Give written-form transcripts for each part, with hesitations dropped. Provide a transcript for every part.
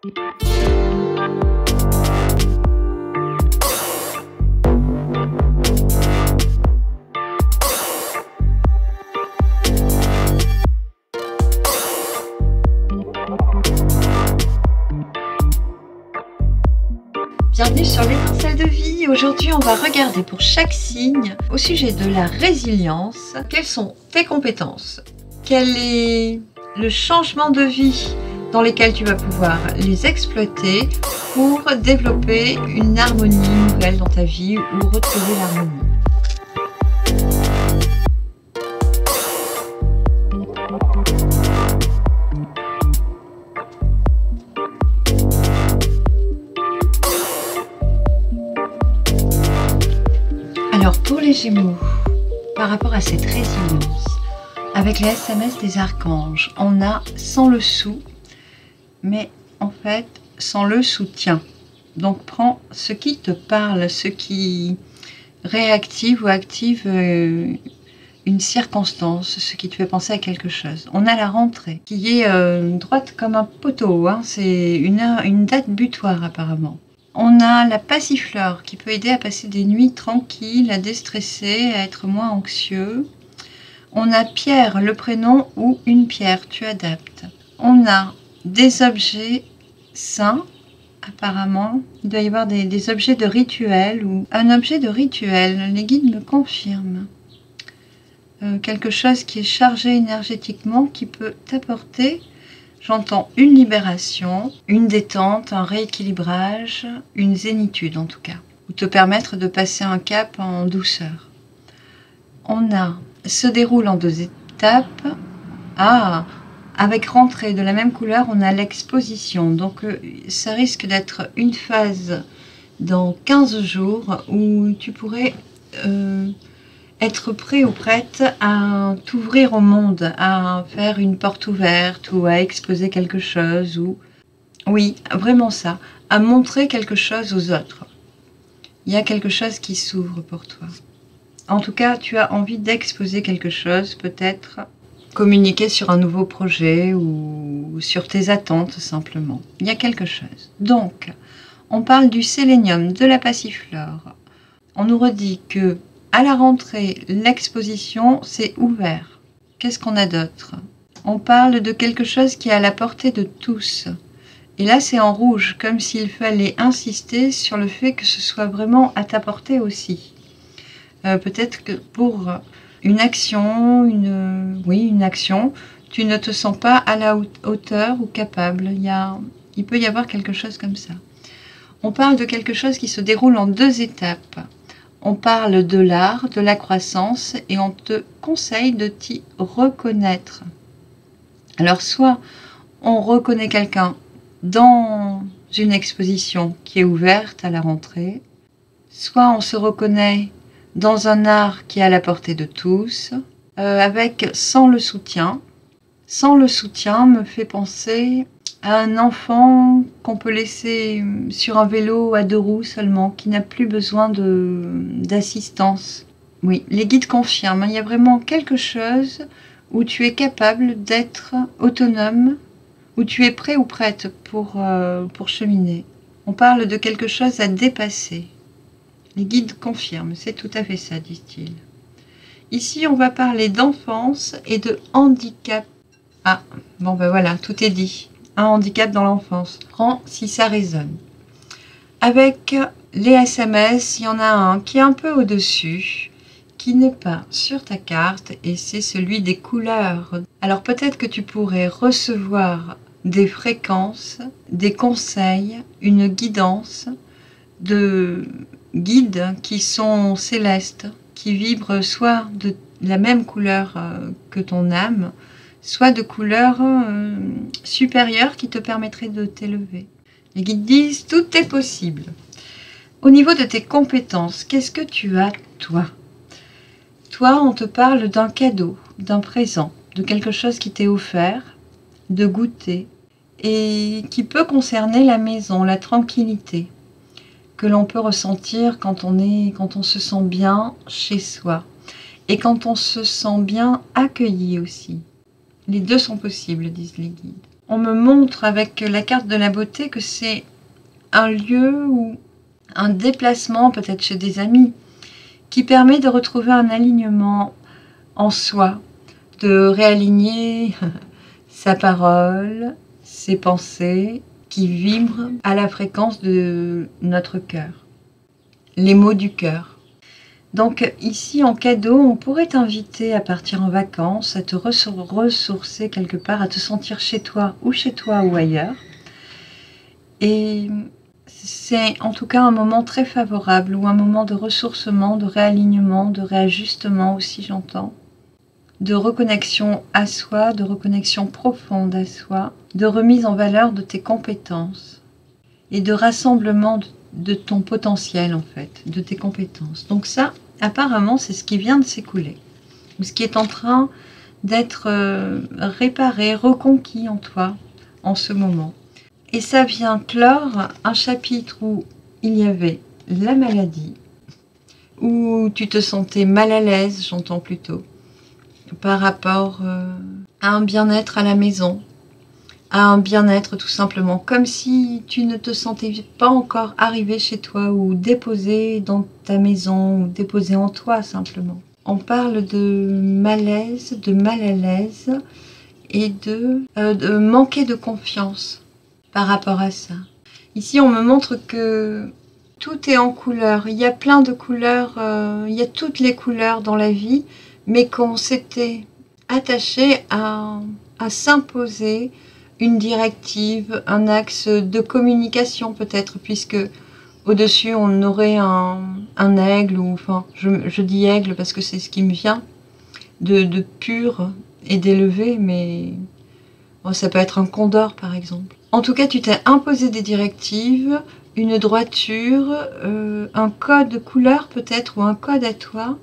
Bienvenue sur l'étincelle de vie. Aujourd'hui, on va regarder pour chaque signe au sujet de la résilience. Quelles sont tes compétences? Quel est le changement de vie dans lesquels tu vas pouvoir les exploiter pour développer une harmonie nouvelle dans ta vie ou retrouver l'harmonie? Alors pour les Gémeaux, par rapport à cette résilience, avec les SMS des archanges, on a sans le sou, mais en fait sans le soutien. Donc prends ce qui te parle, ce qui réactive ou active une circonstance, ce qui te fait penser à quelque chose. On a la rentrée qui est droite comme un poteau, hein. C'est une date butoir apparemment. On a la passiflore qui peut aider à passer des nuits tranquilles, à déstresser, à être moins anxieux. On a Pierre, le prénom ou une pierre, tu adaptes. On a des objets saints, apparemment. Il doit y avoir des objets de rituel ou un objet de rituel. Les guides me confirment. Quelque chose qui est chargé énergétiquement, qui peut t'apporter... J'entends une libération, une détente, un rééquilibrage, une zénitude en tout cas, ou te permettre de passer un cap en douceur. On se déroule en 2 étapes. Avec rentrée de la même couleur, on a l'exposition. Donc ça risque d'être une phase dans 15 jours où tu pourrais... être prêt ou prête à t'ouvrir au monde, à faire une porte ouverte ou à exposer quelque chose ou... Oui, vraiment ça, à montrer quelque chose aux autres. Il y a quelque chose qui s'ouvre pour toi. En tout cas, tu as envie d'exposer quelque chose, peut-être communiquer sur un nouveau projet ou sur tes attentes simplement. Il y a quelque chose. Donc, on parle du sélénium, de la passiflore. On nous redit que à la rentrée, l'exposition, c'est ouvert. Qu'est-ce qu'on a d'autre? On parle de quelque chose qui est à la portée de tous. Et là, c'est en rouge, comme s'il fallait insister sur le fait que ce soit vraiment à ta portée aussi. Peut-être que pour une action, une action, tu ne te sens pas à la hauteur ou capable. Il peut y avoir quelque chose comme ça. On parle de quelque chose qui se déroule en 2 étapes. On parle de l'art, de la croissance et on te conseille de t'y reconnaître. Alors soit on reconnaît quelqu'un dans une exposition qui est ouverte à la rentrée, soit on se reconnaît dans un art qui est à la portée de tous, sans le soutien. Sans le soutien me fait penser à un enfant qu'on peut laisser sur un vélo à 2 roues seulement, qui n'a plus besoin d'assistance. Oui, les guides confirment, il y a vraiment quelque chose où tu es capable d'être autonome, où tu es prêt ou prête pour cheminer. On parle de quelque chose à dépasser. Les guides confirment, c'est tout à fait ça, disent-ils. Ici, on va parler d'enfance et de handicap. Ah, bon ben voilà, tout est dit. Un handicap dans l'enfance. Prends si ça résonne. Avec les SMS, il y en a un qui est un peu au-dessus, qui n'est pas sur ta carte, et c'est celui des couleurs. Alors peut-être que tu pourrais recevoir des fréquences, des conseils, une guidance de guides qui sont célestes, qui vibrent soit de la même couleur que ton âme, soit de couleurs supérieures qui te permettraient de t'élever. Les guides disent tout est possible. Au niveau de tes compétences, qu'est-ce que tu as toi? Toi, on te parle d'un cadeau, d'un présent, de quelque chose qui t'est offert, de goûter, et qui peut concerner la maison, la tranquillité, que l'on peut ressentir quand on se sent bien chez soi, et quand on se sent bien accueilli aussi. Les deux sont possibles, disent les guides. on me montre avec la carte de la beauté que c'est un lieu ou un déplacement, peut-être chez des amis, qui permet de retrouver un alignement en soi, de réaligner sa parole, ses pensées qui vibrent à la fréquence de notre cœur, les mots du cœur. Donc ici en cadeau, on pourrait t'inviter à partir en vacances, à te ressourcer quelque part, à te sentir chez toi ou ailleurs. Et c'est en tout cas un moment très favorable ou un moment de ressourcement, de réalignement, de réajustement aussi j'entends. De reconnexion à soi, de reconnexion profonde à soi, de remise en valeur de tes compétences et de rassemblement de ton potentiel en fait, de tes compétences. Donc ça, apparemment, c'est ce qui vient de s'écouler, ou ce qui est en train d'être réparé, reconquis en toi en ce moment. Et ça vient clore un chapitre où il y avait la maladie, où tu te sentais mal à l'aise, j'entends plutôt, par rapport à un bien-être à la maison, à un bien-être tout simplement, comme si tu ne te sentais pas encore arrivé chez toi ou déposé dans ta maison ou déposé en toi simplement. On parle de malaise, de mal à l'aise et de manquer de confiance par rapport à ça. Ici on me montre que tout est en couleurs, il y a plein de couleurs, il y a toutes les couleurs dans la vie, mais qu'on s'était attaché à s'imposer une directive, un axe de communication peut-être, puisque au-dessus on aurait un aigle, ou enfin je dis aigle parce que c'est ce qui me vient, de pur et d'élevé, mais bon, ça peut être un condor par exemple. En tout cas tu t'es imposé des directives, une droiture, un code couleur peut-être, ou un code à toi.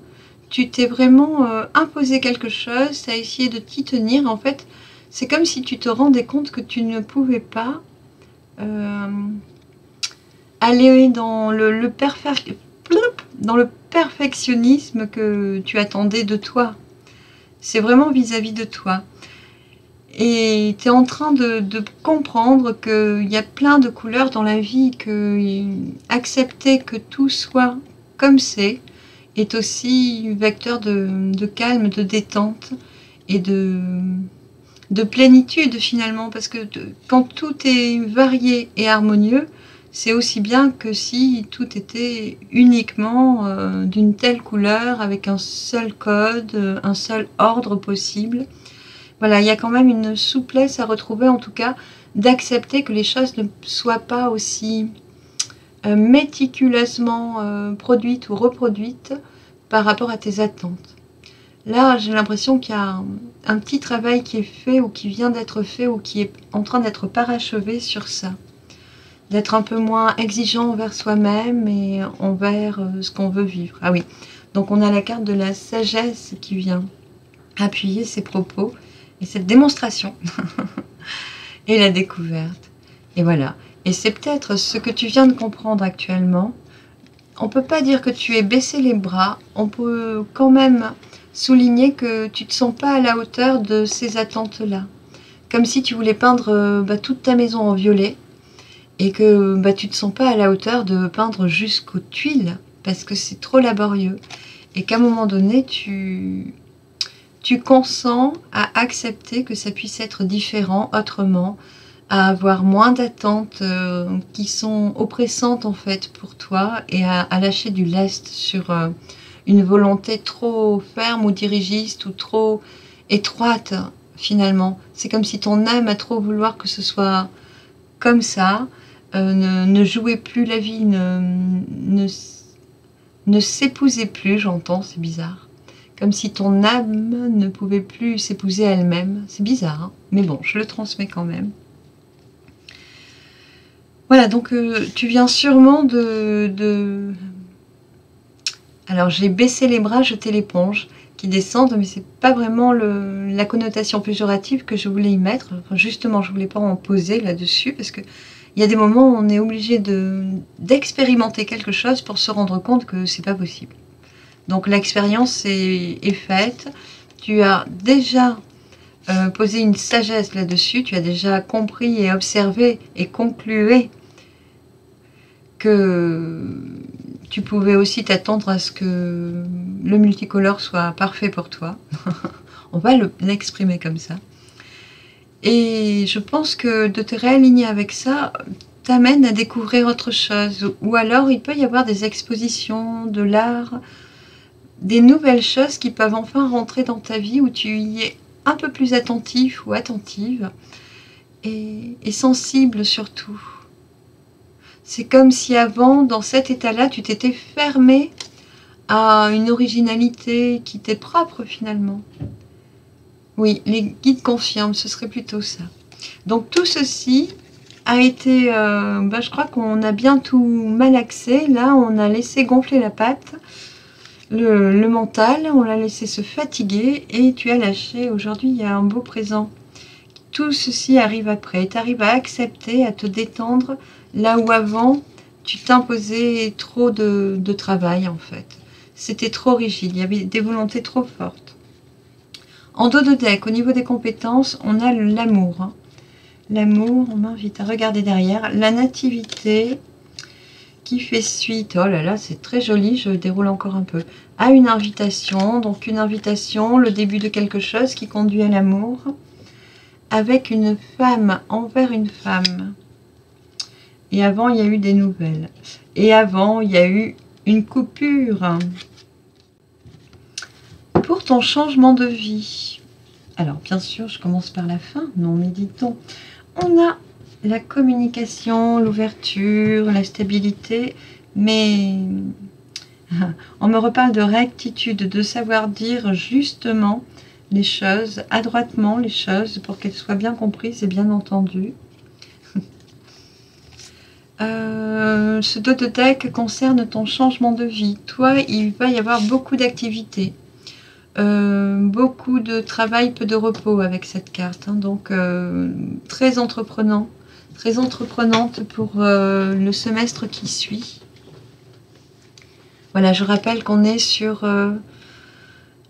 Tu t'es vraiment imposé quelque chose, tu as essayé de t'y tenir. En fait, c'est comme si tu te rendais compte que tu ne pouvais pas aller dans le perfectionnisme que tu attendais de toi. C'est vraiment vis-à-vis de toi. Et tu es en train de comprendre qu'il y a plein de couleurs dans la vie, que accepter que tout soit comme c'est est aussi vecteur de calme, de détente et de plénitude finalement, parce que quand tout est varié et harmonieux, c'est aussi bien que si tout était uniquement d'une telle couleur, avec un seul code, un seul ordre possible. Voilà, il y a quand même une souplesse à retrouver, en tout cas, d'accepter que les choses ne soient pas aussi méticuleusement produites ou reproduites par rapport à tes attentes. Là, j'ai l'impression qu'il y a un petit travail qui est fait, ou qui vient d'être fait, ou qui est en train d'être parachevé sur ça. D'être un peu moins exigeant envers soi-même et envers ce qu'on veut vivre. Ah oui, donc on a la carte de la sagesse qui vient appuyer ces propos et cette démonstration et la découverte. Et voilà. Et c'est peut-être ce que tu viens de comprendre actuellement. On ne peut pas dire que tu aies baissé les bras. On peut quand même souligner que tu ne te sens pas à la hauteur de ces attentes-là. Comme si tu voulais peindre toute ta maison en violet et que tu ne te sens pas à la hauteur de peindre jusqu'aux tuiles parce que c'est trop laborieux. Et qu'à un moment donné, tu consens à accepter que ça puisse être différent, autrement, à avoir moins d'attentes qui sont oppressantes en fait pour toi, et à lâcher du lest sur une volonté trop ferme ou dirigiste ou trop étroite finalement. C'est comme si ton âme à trop vouloir que ce soit comme ça, ne jouait plus la vie, ne s'épousait plus, j'entends, c'est bizarre. Comme si ton âme ne pouvait plus s'épouser elle-même. C'est bizarre, hein, mais bon, je le transmets quand même. Voilà, donc tu viens sûrement Alors j'ai baissé les bras, jeté l'éponge, qui descendent, mais c'est pas vraiment la connotation péjorative que je voulais y mettre. Enfin, justement, je voulais pas en poser là-dessus, parce que il y a des moments où on est obligé d'expérimenter quelque chose pour se rendre compte que c'est pas possible. Donc l'expérience est faite. Tu as déjà poser une sagesse là-dessus. Tu as déjà compris et observé et conclué que tu pouvais aussi t'attendre à ce que le multicolore soit parfait pour toi. On va l'exprimer comme ça. Et je pense que de te réaligner avec ça t'amène à découvrir autre chose. Ou alors il peut y avoir des expositions, de l'art, des nouvelles choses qui peuvent enfin rentrer dans ta vie où tu y es un peu plus attentif ou attentive et sensible surtout. C'est comme si avant, dans cet état-là, tu t'étais fermé à une originalité qui t'est propre finalement. Oui, les guides confirment, ce serait plutôt ça. Donc tout ceci a été, je crois qu'on a bien tout malaxé. Là, on a laissé gonfler la patte, le mental, on l'a laissé se fatiguer et tu as lâché. Aujourd'hui, il y a un beau présent. Tout ceci arrive après. Tu arrives à accepter, à te détendre, là où avant, tu t'imposais trop de travail en fait. C'était trop rigide, il y avait des volontés trop fortes. En dos de deck, au niveau des compétences, on a l'amour. Hein. L'amour, on m'invite à regarder derrière. La nativité qui fait suite, oh là là, c'est très joli, je déroule encore un peu, à une invitation. Donc une invitation, le début de quelque chose qui conduit à l'amour, avec une femme envers une femme. Et avant, il y a eu des nouvelles. Et avant, il y a eu une coupure. Pour ton changement de vie. Alors, bien sûr, je commence par la fin. Non, méditons. On a la communication, l'ouverture, la stabilité. Mais on me reparle de rectitude, de savoir dire justement les choses, adroitement les choses, pour qu'elles soient bien comprises et bien entendues. Ce dos de deck concerne ton changement de vie. Toi, il va y avoir beaucoup d'activités, beaucoup de travail, peu de repos avec cette carte. Hein, donc, très entreprenant, très entreprenante pour le semestre qui suit. Voilà, je rappelle qu'on est sur...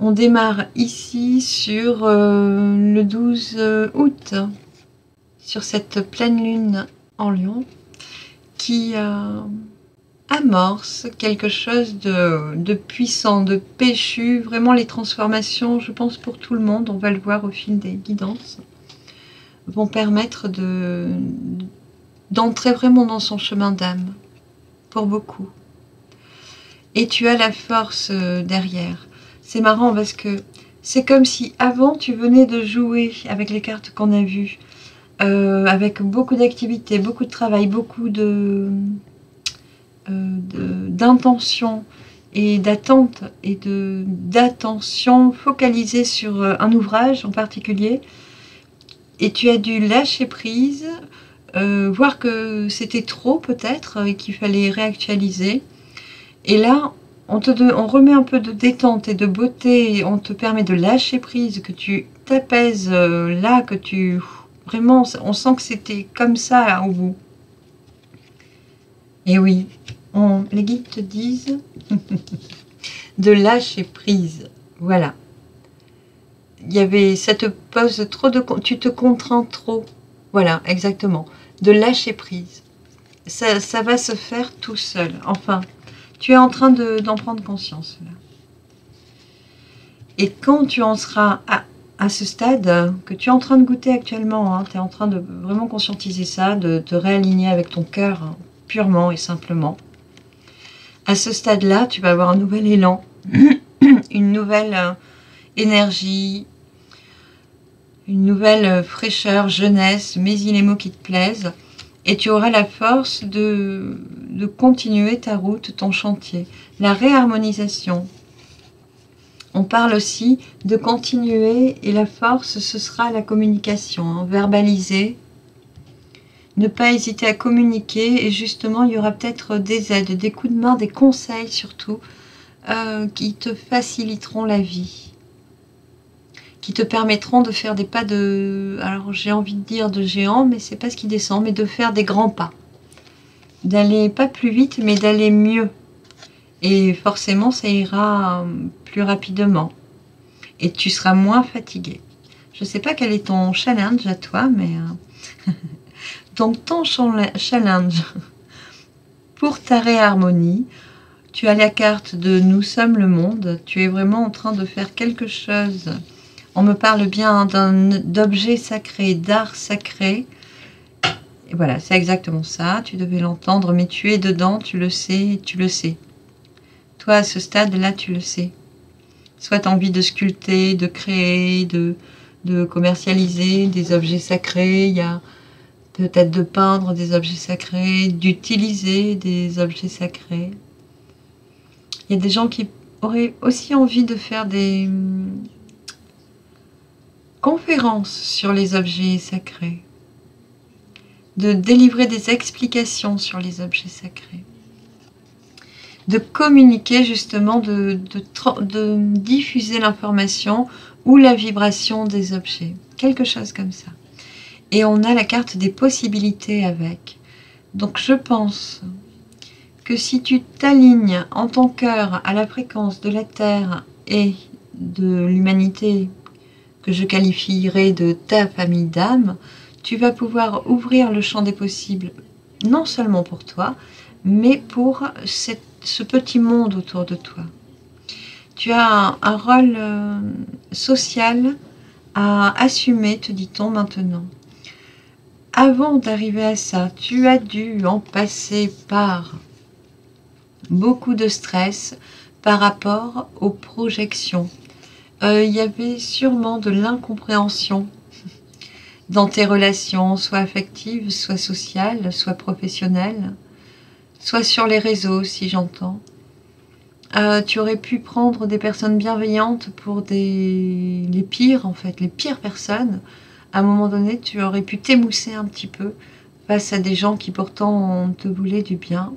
on démarre ici sur le 12 août, sur cette pleine lune en Lion, qui amorce quelque chose de puissant, de péchu, vraiment les transformations, je pense pour tout le monde, on va le voir au fil des guidances, vont permettre d'entrer vraiment dans son chemin d'âme, pour beaucoup. Et tu as la force derrière. C'est marrant parce que c'est comme si avant tu venais de jouer avec les cartes qu'on a vues, avec beaucoup d'activités, beaucoup de travail, beaucoup d'intention et d'attente et d'attention focalisée sur un ouvrage en particulier, et tu as dû lâcher prise, voir que c'était trop peut-être et qu'il fallait réactualiser, et là on remet un peu de détente et de beauté, on te permet de lâcher prise, que tu t'apaises là, que tu... Vraiment, on sent que c'était comme ça au bout. Et oui, les guides te disent de lâcher prise. Voilà. Ça te pose trop de... Tu te contrains trop. Voilà, exactement. De lâcher prise. Ça va se faire tout seul. Enfin, tu es en train d'en prendre conscience. Là. Et quand tu en seras à ce stade que tu es en train de goûter actuellement, hein, tu es en train de vraiment conscientiser ça, de te réaligner avec ton cœur, hein, purement et simplement. À ce stade-là, tu vas avoir un nouvel élan, une nouvelle énergie, une nouvelle fraîcheur, jeunesse, mets-y les mots qui te plaisent, et tu auras la force de continuer ta route, ton chantier. La réharmonisation. On parle aussi de continuer, et la force, ce sera la communication, hein, verbaliser, ne pas hésiter à communiquer, et justement, il y aura peut-être des aides, des coups de main, des conseils surtout, qui te faciliteront la vie, qui te permettront de faire des pas de... Alors, j'ai envie de dire de géant, mais c'est pas ce qui descend, mais de faire des grands pas. D'aller pas plus vite, mais d'aller mieux. Et forcément, ça ira plus rapidement. Et tu seras moins fatigué. Je ne sais pas quel est ton challenge à toi, mais donc ton challenge pour ta réharmonie, tu as la carte de Nous sommes le monde. Tu es vraiment en train de faire quelque chose. On me parle bien d'objets sacrés, d'art sacré. Et voilà, c'est exactement ça. Tu devais l'entendre, mais tu es dedans, tu le sais, tu le sais. Toi, à ce stade-là, tu le sais. Soit tu as envie de sculpter, de créer, de commercialiser des objets sacrés. Il y a peut-être de peindre des objets sacrés, d'utiliser des objets sacrés. Il y a des gens qui auraient aussi envie de faire des conférences sur les objets sacrés, de délivrer des explications sur les objets sacrés, de communiquer justement, de diffuser l'information ou la vibration des objets, quelque chose comme ça. Et on a la carte des possibilités avec. Donc je pense que si tu t'alignes en ton cœur à la fréquence de la Terre et de l'humanité, que je qualifierais de ta famille d'âme, tu vas pouvoir ouvrir le champ des possibles, non seulement pour toi, mais pour ce petit monde autour de toi. Tu as un rôle social à assumer, te dit-on maintenant. Avant d'arriver à ça, tu as dû en passer par beaucoup de stress par rapport aux projections. Il y avait sûrement de l'incompréhension dans tes relations, soit affectives, soit sociales, soit professionnelles, soit sur les réseaux, si j'entends. Tu aurais pu prendre des personnes bienveillantes pour les pires, en fait, les pires personnes. À un moment donné, tu aurais pu t'émousser un petit peu face à des gens qui pourtant te voulaient du bien.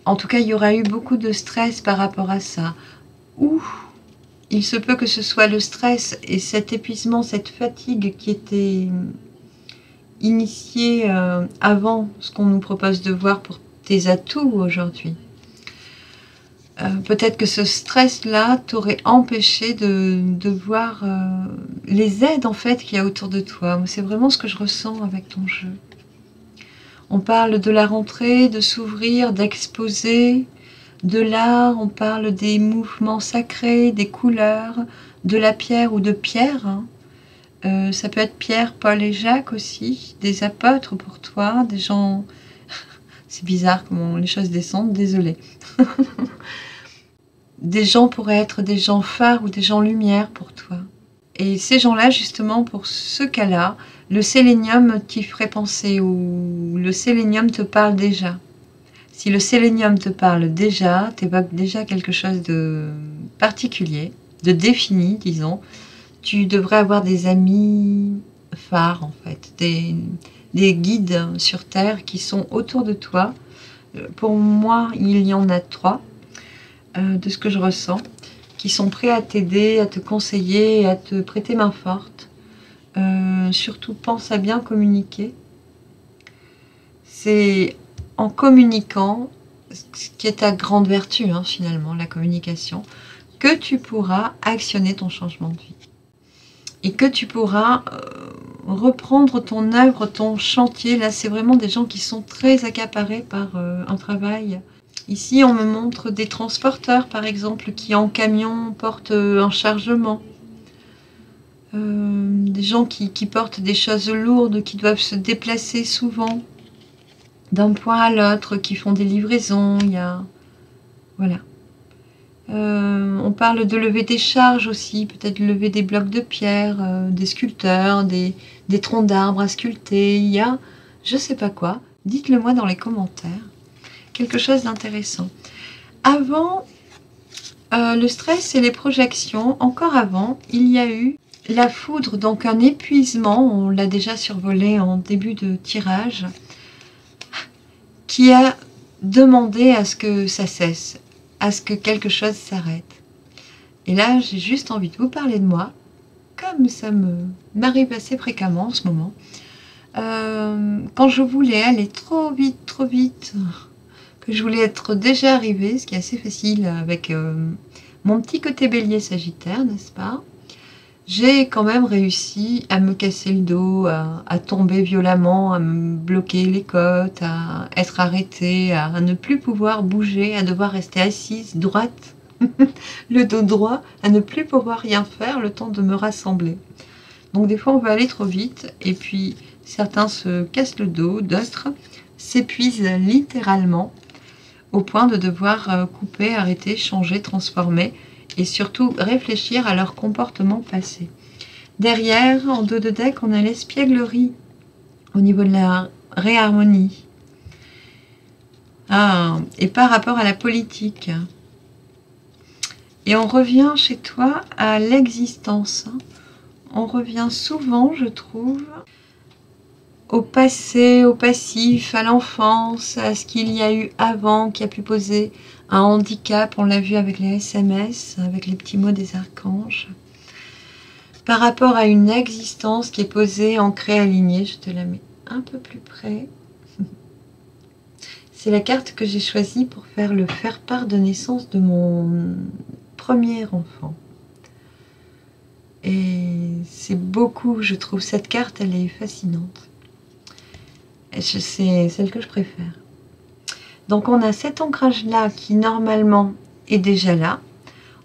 En tout cas, il y aura eu beaucoup de stress par rapport à ça. Ou il se peut que ce soit le stress et cet épuisement, cette fatigue qui était initiée avant ce qu'on nous propose de voir pour tes atouts aujourd'hui. Peut-être que ce stress-là t'aurait empêché de voir les aides en fait qu'il y a autour de toi. C'est vraiment ce que je ressens avec ton jeu. On parle de la rentrée, de s'ouvrir, d'exposer, de l'art, on parle des mouvements sacrés, des couleurs, de la pierre ou de pierre. Hein. Ça peut être Pierre, Paul et Jacques aussi, des apôtres pour toi, des gens... C'est bizarre comment les choses descendent, désolée. Des gens pourraient être des gens phares ou des gens lumière pour toi. Et ces gens-là, justement, pour ce cas-là, le sélénium t'y ferait penser ou le sélénium te parle déjà. Si le sélénium te parle déjà, t'évoque déjà quelque chose de particulier, de défini, disons, tu devrais avoir des amis phares, en fait, des guides sur Terre qui sont autour de toi. Pour moi, il y en a 3, de ce que je ressens, qui sont prêts à t'aider, à te conseiller, à te prêter main forte. Surtout, pense à bien communiquer. C'est en communiquant, ce qui est ta grande vertu, hein, finalement, la communication, que tu pourras actionner ton changement de vie. Et que tu pourras reprendre ton œuvre, ton chantier. Là, c'est vraiment des gens qui sont très accaparés par un travail. Ici, on me montre des transporteurs, par exemple, qui en camion portent un chargement. Des gens qui portent des choses lourdes, qui doivent se déplacer souvent d'un point à l'autre, qui font des livraisons. Il y a... Voilà. On parle de lever des charges aussi, peut-être lever des blocs de pierre, des sculpteurs, des troncs d'arbres à sculpter. Il y a je sais pas quoi. Dites-le moi dans les commentaires. Quelque chose d'intéressant. Avant le stress et les projections, encore avant, il y a eu la foudre, donc un épuisement, on l'a déjà survolé en début de tirage, qui a demandé à ce que ça cesse, à ce que quelque chose s'arrête. Et là, j'ai juste envie de vous parler de moi, comme ça m'arrive assez fréquemment en ce moment. Quand je voulais aller trop vite, que je voulais être déjà arrivée, ce qui est assez facile avec mon petit côté bélier sagittaire, n'est-ce pas? j'ai quand même réussi à me casser le dos, à tomber violemment, à me bloquer les côtes, à être arrêtée, à ne plus pouvoir bouger, à devoir rester assise, droite, le dos droit, à ne plus pouvoir rien faire, le temps de me rassembler. Donc des fois on va aller trop vite, et puis certains se cassent le dos, d'autres s'épuisent littéralement, au point de devoir couper, arrêter, changer, transformer, et surtout réfléchir à leur comportement passé. Derrière, en dos de deck, on a l'espièglerie au niveau de la réharmonie. Ah, et par rapport à la politique. Et on revient chez toi à l'existence. On revient souvent, je trouve, au passé, au passif, à l'enfance, à ce qu'il y a eu avant qui a pu poser un handicap. On l'a vu avec les SMS, avec les petits mots des archanges. Par rapport à une existence qui est posée, ancrée, alignée, je te la mets un peu plus près. C'est la carte que j'ai choisie pour faire le faire-part de naissance de mon premier enfant. Et c'est beaucoup, je trouve, cette carte, elle est fascinante. C'est celle que je préfère. Donc on a cet ancrage-là qui normalement est déjà là.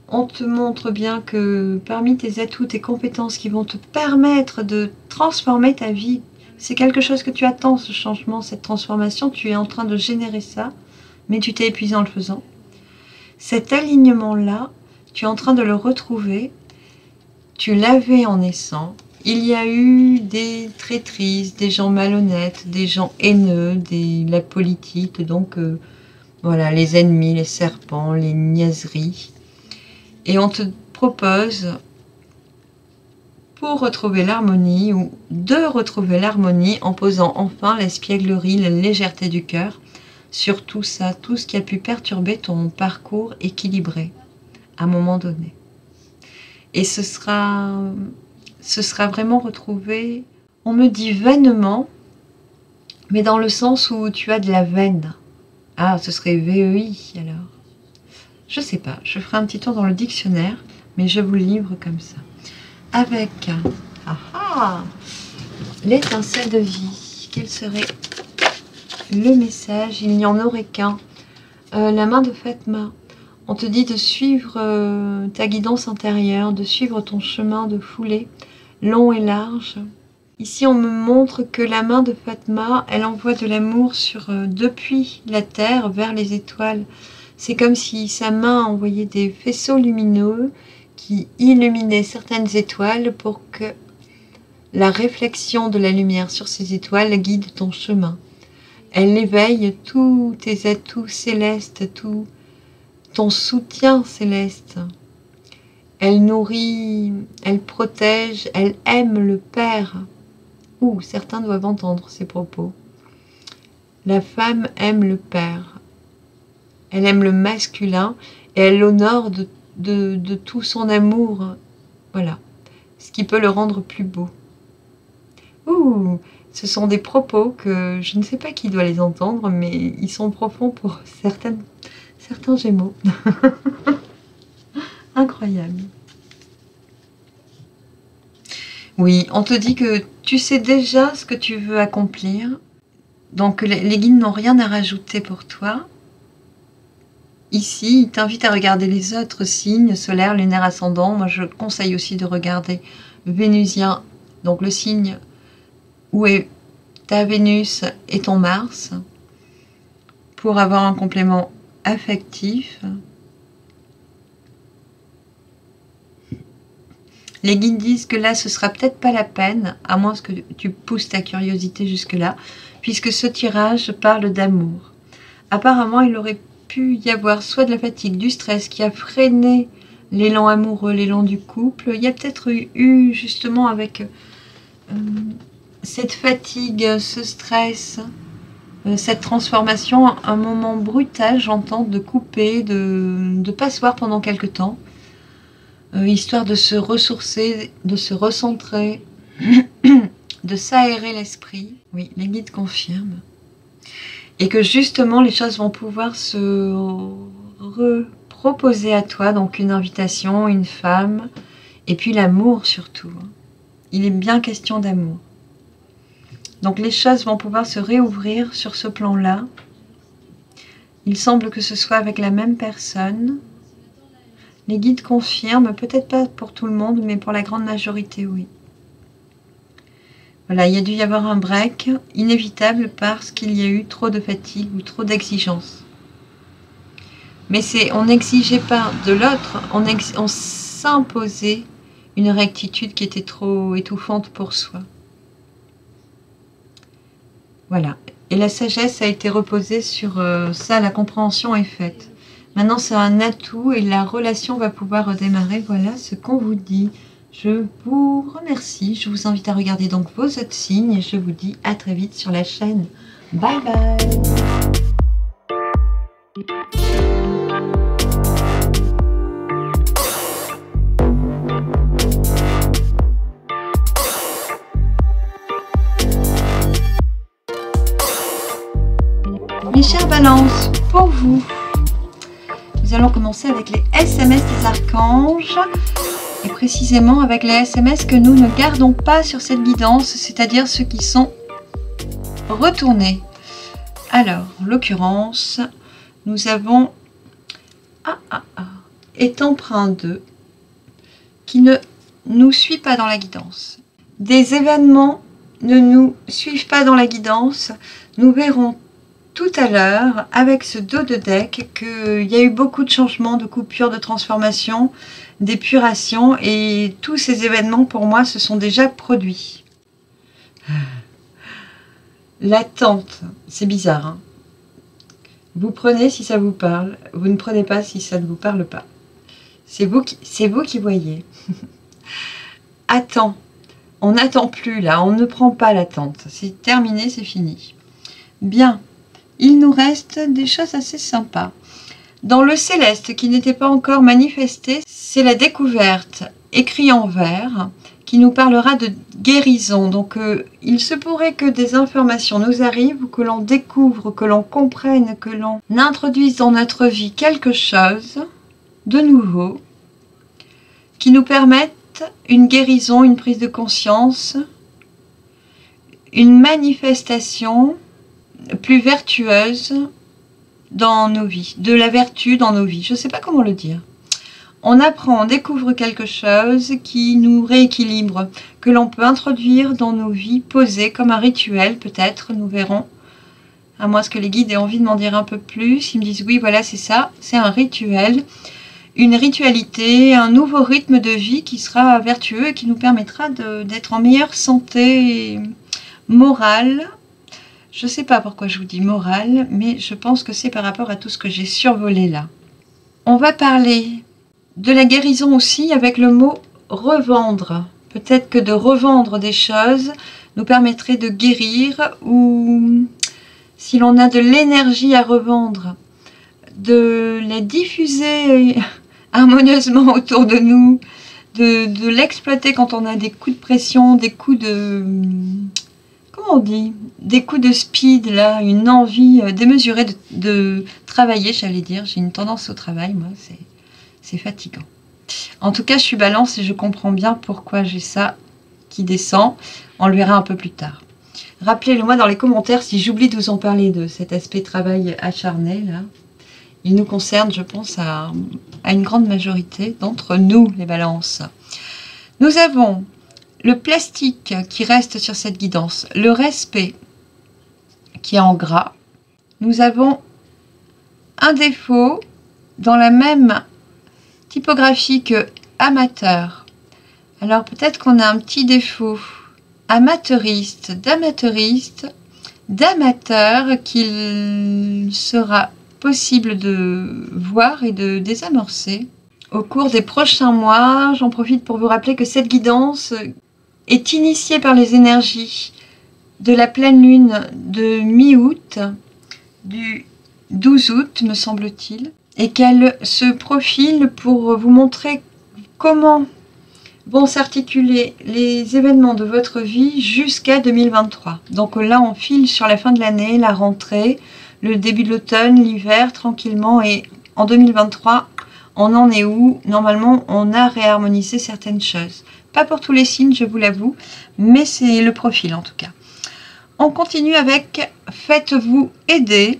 On te montre bien que parmi tes atouts, tes compétences qui vont te permettre de transformer ta vie, c'est quelque chose que tu attends, ce changement, cette transformation, tu es en train de générer ça, mais tu t'es épuisé en le faisant. Cet alignement-là, tu es en train de le retrouver, tu l'avais en naissant. Il y a eu des traîtrises, des gens malhonnêtes, des gens haineux, la politique, donc voilà, les ennemis, les serpents, les niaiseries. Et on te propose, pour retrouver l'harmonie, ou de retrouver l'harmonie, en posant enfin l'espièglerie, la légèreté du cœur, sur tout ça, tout ce qui a pu perturber ton parcours équilibré, à un moment donné. Et ce sera vraiment retrouvé, on me dit vainement, mais dans le sens où tu as de la veine. Ah, ce serait VEI alors. Je sais pas, je ferai un petit tour dans le dictionnaire, mais je vous le livre comme ça. Avec l'étincelle de vie, quel serait le message? Il n'y en aurait qu'un. La main de Fatma. On te dit de suivre ta guidance intérieure, de suivre ton chemin de foulée, long et large. Ici, on me montre que la main de Fatma, elle envoie de l'amour depuis la terre vers les étoiles. C'est comme si sa main envoyait des faisceaux lumineux qui illuminaient certaines étoiles pour que la réflexion de la lumière sur ces étoiles guide ton chemin. Elle éveille tous tes atouts célestes, tout ton soutien céleste. Elle nourrit, elle protège, elle aime le Père. Certains doivent entendre ces propos. La femme aime le Père. Elle aime le masculin et elle l'honore de tout son amour. Voilà. Ce qui peut le rendre plus beau. Ce sont des propos que je ne sais pas qui doit les entendre, mais ils sont profonds pour certains Gémeaux. Incroyable. Oui, on te dit que tu sais déjà ce que tu veux accomplir. Donc les guides n'ont rien à rajouter pour toi. Ici, il t'invite à regarder les autres signes solaires, lunaires, ascendants. Moi, je conseille aussi de regarder Vénusien, donc le signe où est ta Vénus et ton Mars, pour avoir un complément affectif. Les guides disent que là, ce sera peut-être pas la peine, à moins que tu pousses ta curiosité jusque-là, puisque ce tirage parle d'amour. Apparemment, il aurait pu y avoir soit de la fatigue, du stress qui a freiné l'élan amoureux, l'élan du couple. Il y a peut-être eu justement avec cette fatigue, ce stress, cette transformation, un moment brutal, j'entends, de couper, de ne pas se voir pendant quelque temps, histoire de se ressourcer, de se recentrer, de s'aérer l'esprit. Oui, les guides confirment. Et que justement, les choses vont pouvoir se proposer à toi, donc une invitation, une femme, Et puis l'amour surtout. Il est bien question d'amour. Donc les choses vont pouvoir se réouvrir sur ce plan-là. Il semble que ce soit avec la même personne. Les guides confirment, peut-être pas pour tout le monde, mais pour la grande majorité, oui. Voilà, il y a dû y avoir un break inévitable parce qu'il y a eu trop de fatigue ou trop d'exigence. Mais on n'exigeait pas de l'autre, on s'imposait une rectitude qui était trop étouffante pour soi. Voilà. Et la sagesse a été reposée sur ça, la compréhension est faite. Maintenant, c'est un atout et la relation va pouvoir redémarrer. Voilà ce qu'on vous dit. Je vous remercie. Je vous invite à regarder donc vos autres signes et je vous dis à très vite sur la chaîne. Bye bye. Mes chers balances, pour vous, nous allons commencer avec les SMS des archanges et précisément avec les SMS que nous ne gardons pas sur cette guidance, c'est-à-dire ceux qui sont retournés. Alors, en l'occurrence, nous avons est empreint de qui ne nous suit pas dans la guidance. Des événements ne nous suivent pas dans la guidance. Nous verrons tout à l'heure, avec ce dos de deck, qu'il y a eu beaucoup de changements, de coupures, de transformations, d'épuration, et tous ces événements, pour moi, se sont déjà produits. L'attente, c'est bizarre, hein? Vous prenez si ça vous parle, vous ne prenez pas si ça ne vous parle pas. C'est vous qui voyez. Attends, on n'attend plus là, on ne prend pas l'attente. C'est terminé, c'est fini. Bien. Il nous reste des choses assez sympas. Dans le céleste qui n'était pas encore manifesté, c'est la découverte écrit en vert qui nous parlera de guérison. Donc il se pourrait que des informations nous arrivent, ou que l'on découvre, que l'on comprenne, que l'on introduise dans notre vie quelque chose de nouveau qui nous permette une guérison, une prise de conscience, une manifestation plus vertueuse dans nos vies, de la vertu dans nos vies, je ne sais pas comment le dire. On apprend, on découvre quelque chose qui nous rééquilibre, que l'on peut introduire dans nos vies, poser comme un rituel peut-être, nous verrons. À moins que les guides aient envie de m'en dire un peu plus, ils me disent oui voilà c'est ça, c'est un rituel, une ritualité, un nouveau rythme de vie qui sera vertueux et qui nous permettra d'être en meilleure santé morale. Je ne sais pas pourquoi je vous dis morale, mais je pense que c'est par rapport à tout ce que j'ai survolé là. On va parler de la guérison aussi avec le mot revendre. Peut-être que de revendre des choses nous permettrait de guérir, ou si l'on a de l'énergie à revendre, de la diffuser harmonieusement autour de nous, de l'exploiter quand on a des coups de pression, des coups de... Comment on dit? Des coups de speed, là, une envie démesurée de travailler, j'allais dire. J'ai une tendance au travail, moi, c'est fatigant. En tout cas, je suis balance et je comprends bien pourquoi j'ai ça qui descend. On le verra un peu plus tard. Rappelez-le-moi dans les commentaires si j'oublie de vous en parler de cet aspect travail acharné, là. Il nous concerne, je pense, à une grande majorité d'entre nous, les balances. Nous avons le plastique qui reste sur cette guidance, le respect qui est en gras. Nous avons un défaut dans la même typographie que amateur. Alors peut-être qu'on a un petit défaut amateuriste, d'amateur qu'il sera possible de voir et de désamorcer au cours des prochains mois. J'en profite pour vous rappeler que cette guidance est initiée par les énergies de la pleine lune de mi-août, du 12 août me semble-t-il, et qu'elle se profile pour vous montrer comment vont s'articuler les événements de votre vie jusqu'à 2023. Donc là on file sur la fin de l'année, la rentrée, le début de l'automne, l'hiver tranquillement, et en 2023 on en est où? Normalement, on a réharmonisé certaines choses. Pas pour tous les signes, je vous l'avoue, mais c'est le profil en tout cas. On continue avec « Faites-vous aider ».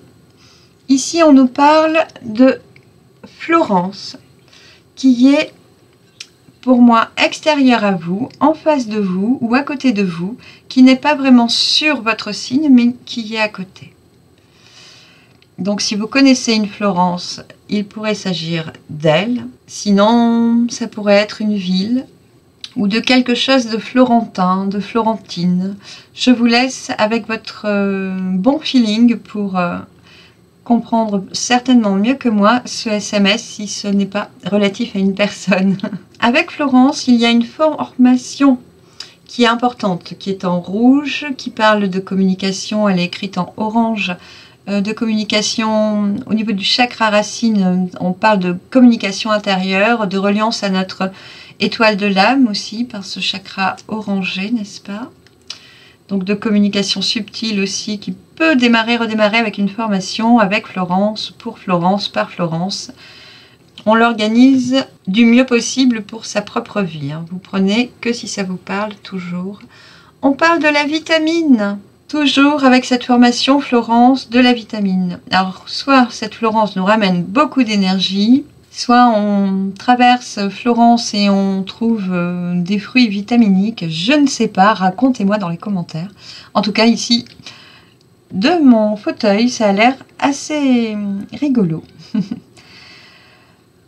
Ici, on nous parle de Florence, qui est pour moi extérieure à vous, en face de vous ou à côté de vous, qui n'est pas vraiment sur votre signe, mais qui est à côté. Donc si vous connaissez une Florence, il pourrait s'agir d'elle. Sinon, ça pourrait être une ville ou de quelque chose de florentin, de florentine. Je vous laisse avec votre bon feeling pour comprendre certainement mieux que moi ce SMS si ce n'est pas relatif à une personne. Avec Florence, il y a une formation qui est importante, qui est en rouge, qui parle de communication, elle est écrite en orange, de communication au niveau du chakra racine, on parle de communication intérieure, de reliance à notre étoile de l'âme aussi, par ce chakra orangé, n'est-ce pas? Donc de communication subtile aussi, qui peut démarrer, redémarrer avec une formation, avec Florence, pour Florence, par Florence. On l'organise du mieux possible pour sa propre vie. Hein. Vous prenez que si ça vous parle, toujours. On parle de la vitamine. Toujours avec cette formation Florence, de la vitamine. Alors, soit cette Florence nous ramène beaucoup d'énergie, soit on traverse Florence et on trouve des fruits vitaminiques. Je ne sais pas, racontez-moi dans les commentaires. En tout cas, ici, de mon fauteuil, ça a l'air assez rigolo.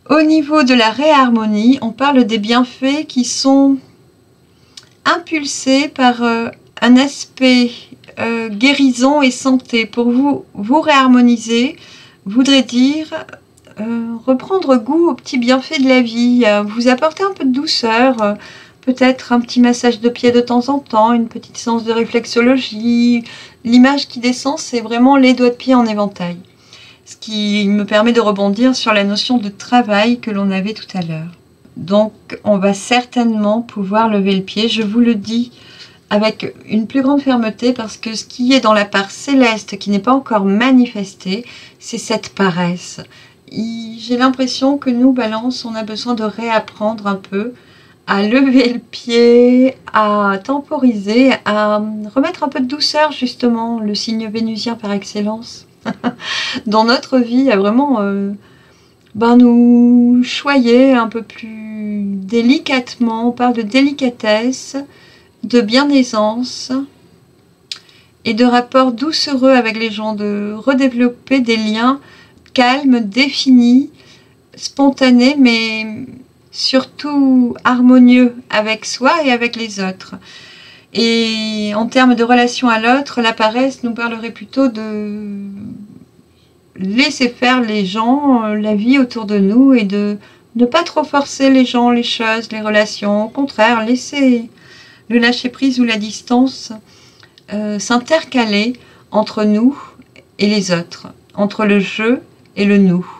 Au niveau de la réharmonie, on parle des bienfaits qui sont impulsés par un aspect guérison et santé. Pour vous, vous réharmoniser voudrait dire reprendre goût aux petits bienfaits de la vie, vous apporter un peu de douceur, peut-être un petit massage de pied de temps en temps, une petite séance de réflexologie. L'image qui descend, c'est vraiment les doigts de pied en éventail. Ce qui me permet de rebondir sur la notion de travail que l'on avait tout à l'heure. Donc, on va certainement pouvoir lever le pied, je vous le dis, avec une plus grande fermeté, parce que ce qui est dans la part céleste, qui n'est pas encore manifesté, c'est cette paresse. J'ai l'impression que nous, Balance, on a besoin de réapprendre un peu à lever le pied, à temporiser, à remettre un peu de douceur, justement, le signe vénusien par excellence, dans notre vie, à vraiment nous choyer un peu plus délicatement. On parle de délicatesse, de bienfaisance et de rapports doucereux avec les gens, de redévelopper des liens calmes, définis, spontanés, mais surtout harmonieux avec soi et avec les autres. Et en termes de relation à l'autre, la paresse nous parlerait plutôt de laisser faire les gens, la vie autour de nous, et de ne pas trop forcer les gens, les choses, les relations. Au contraire, laisser le lâcher-prise ou la distance s'intercaler entre nous et les autres, entre le je et le nous.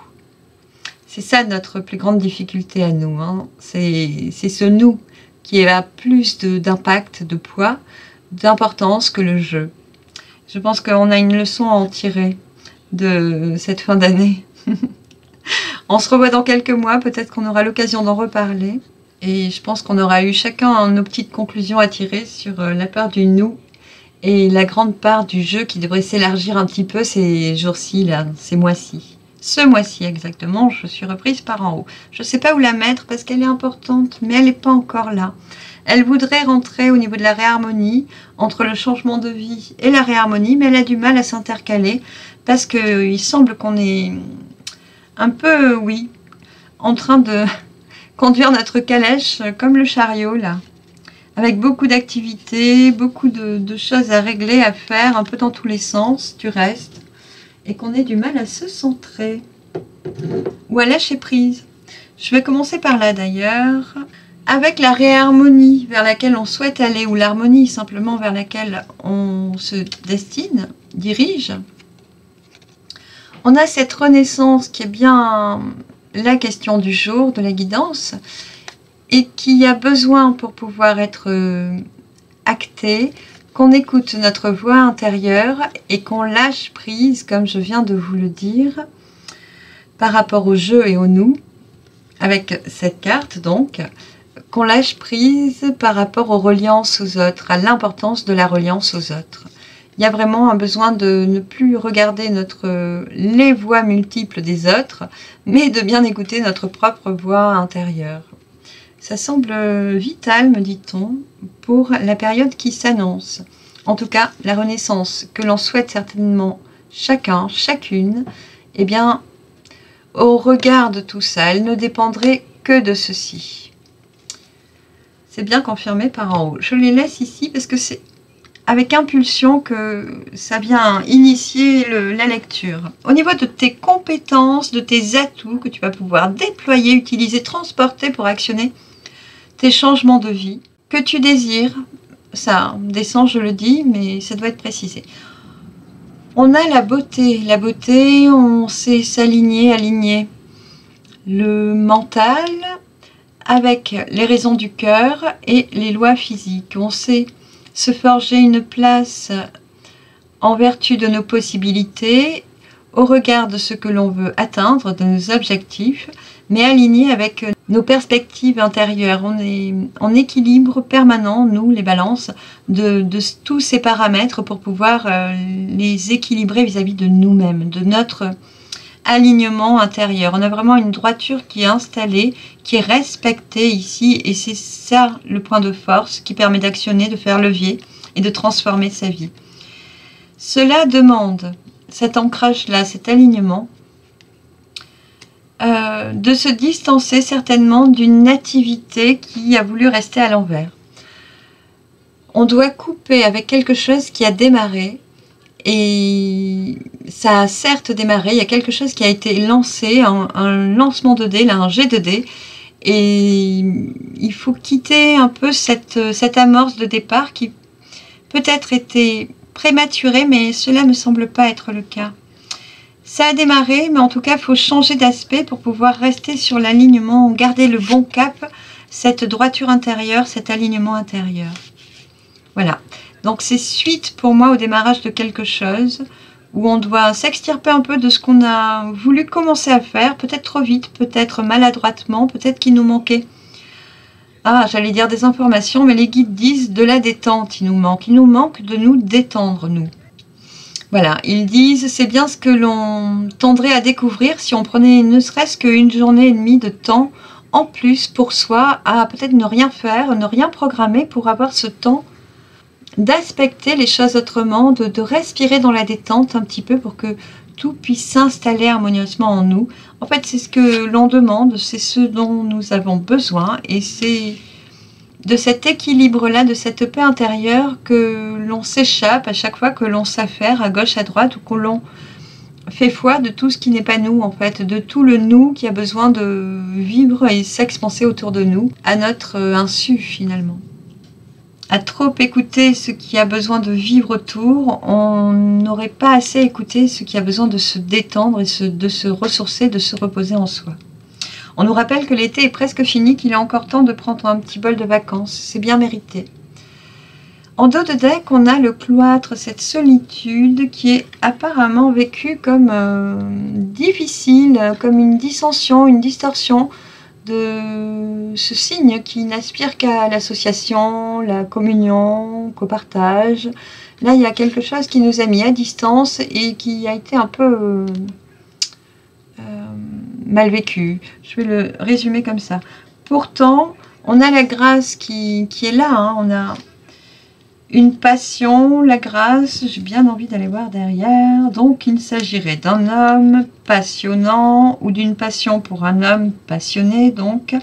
C'est ça notre plus grande difficulté à nous, hein. C'est ce nous qui a plus d'impact, de poids, d'importance que le je. Je pense qu'on a une leçon à en tirer de cette fin d'année. On se revoit dans quelques mois, peut-être qu'on aura l'occasion d'en reparler. Et je pense qu'on aura eu chacun nos petites conclusions à tirer sur la part du nous et la grande part du jeu qui devrait s'élargir un petit peu ces jours-ci, là, ces mois-ci. Ce mois-ci exactement, je suis reprise par en haut. Je ne sais pas où la mettre parce qu'elle est importante, mais elle n'est pas encore là. Elle voudrait rentrer au niveau de la réharmonie, entre le changement de vie et la réharmonie, mais elle a du mal à s'intercaler parce qu'il semble qu'on est un peu, oui, en train de conduire notre calèche comme le chariot, là, avec beaucoup d'activités, beaucoup de choses à régler, à faire, un peu dans tous les sens, du reste, et qu'on ait du mal à se centrer ou à lâcher prise. Je vais commencer par là d'ailleurs, avec la réharmonie vers laquelle on souhaite aller, ou l'harmonie simplement vers laquelle on se destine, dirige. On a cette renaissance qui est bien la question du jour, de la guidance, et qui a besoin pour pouvoir être actée, qu'on écoute notre voix intérieure et qu'on lâche prise, comme je viens de vous le dire, par rapport au je et au nous, avec cette carte donc, qu'on lâche prise par rapport aux reliances aux autres, à l'importance de la reliance aux autres. Il y a vraiment un besoin de ne plus regarder les voix multiples des autres, mais de bien écouter notre propre voix intérieure. Ça semble vital, me dit-on, pour la période qui s'annonce. En tout cas, la renaissance que l'on souhaite certainement chacun, chacune, eh bien, au regard de tout ça, elle ne dépendrait que de ceci. C'est bien confirmé par en haut. Je les laisse ici parce que c'est avec impulsion que ça vient initier la lecture. Au niveau de tes compétences, de tes atouts que tu vas pouvoir déployer, utiliser, transporter pour actionner tes changements de vie que tu désires, ça descend, je le dis, mais ça doit être précisé. On a la beauté. La beauté, on sait s'aligner, aligner le mental avec les raisons du cœur et les lois physiques. On sait se forger une place en vertu de nos possibilités, au regard de ce que l'on veut atteindre, de nos objectifs, mais aligné avec nos perspectives intérieures. On est en équilibre permanent, nous, les balances, de tous ces paramètres pour pouvoir les équilibrer vis-à-vis de nous-mêmes, de notre alignement intérieur. On a vraiment une droiture qui est installée, qui est respectée ici, et c'est ça le point de force qui permet d'actionner, de faire levier et de transformer sa vie. Cela demande cet ancrage-là, cet alignement, de se distancer certainement d'une nativité qui a voulu rester à l'envers. On doit couper avec quelque chose qui a démarré, et ça a certes démarré, il y a quelque chose qui a été lancé, un lancement de dés, là, un jet de dés, et il faut quitter un peu cette amorce de départ qui peut-être était prématurée, mais cela ne me semble pas être le cas. Ça a démarré, mais en tout cas, il faut changer d'aspect pour pouvoir rester sur l'alignement, garder le bon cap, cette droiture intérieure, cet alignement intérieur. Voilà. Donc, c'est suite pour moi au démarrage de quelque chose où on doit s'extirper un peu de ce qu'on a voulu commencer à faire, peut-être trop vite, peut-être maladroitement, peut-être qu'il nous manquait. Ah, j'allais dire des informations, mais les guides disent de la détente, il nous manque de nous détendre, nous. Voilà, ils disent, c'est bien ce que l'on tendrait à découvrir si on prenait ne serait-ce qu'une journée et demie de temps en plus pour soi, à peut-être ne rien faire, ne rien programmer pour avoir ce temps d'aspecter les choses autrement, de respirer dans la détente un petit peu pour que tout puisse s'installer harmonieusement en nous. En fait, c'est ce que l'on demande, c'est ce dont nous avons besoin, et c'est de cet équilibre-là, de cette paix intérieure que l'on s'échappe à chaque fois que l'on s'affaire à gauche, à droite, ou que l'on fait foi de tout ce qui n'est pas nous, en fait, de tout le nous qui a besoin de vivre et s'expanser autour de nous, à notre insu, finalement. À trop écouter ce qui a besoin de vivre autour, on n'aurait pas assez écouté ce qui a besoin de se détendre et de se ressourcer, de se reposer en soi. On nous rappelle que l'été est presque fini, qu'il est encore temps de prendre un petit bol de vacances. C'est bien mérité. En dos de deck, on a le cloître, cette solitude qui est apparemment vécue comme difficile, comme une dissension, une distorsion de ce signe qui n'aspire qu'à l'association, la communion, qu'au partage. Là, il y a quelque chose qui nous a mis à distance et qui a été un peu mal vécu. Je vais le résumer comme ça. Pourtant, on a la grâce qui est là. Hein. On a une passion, la grâce. J'ai bien envie d'aller voir derrière. Donc, il s'agirait d'un homme passionnant ou d'une passion pour un homme passionné. Donc,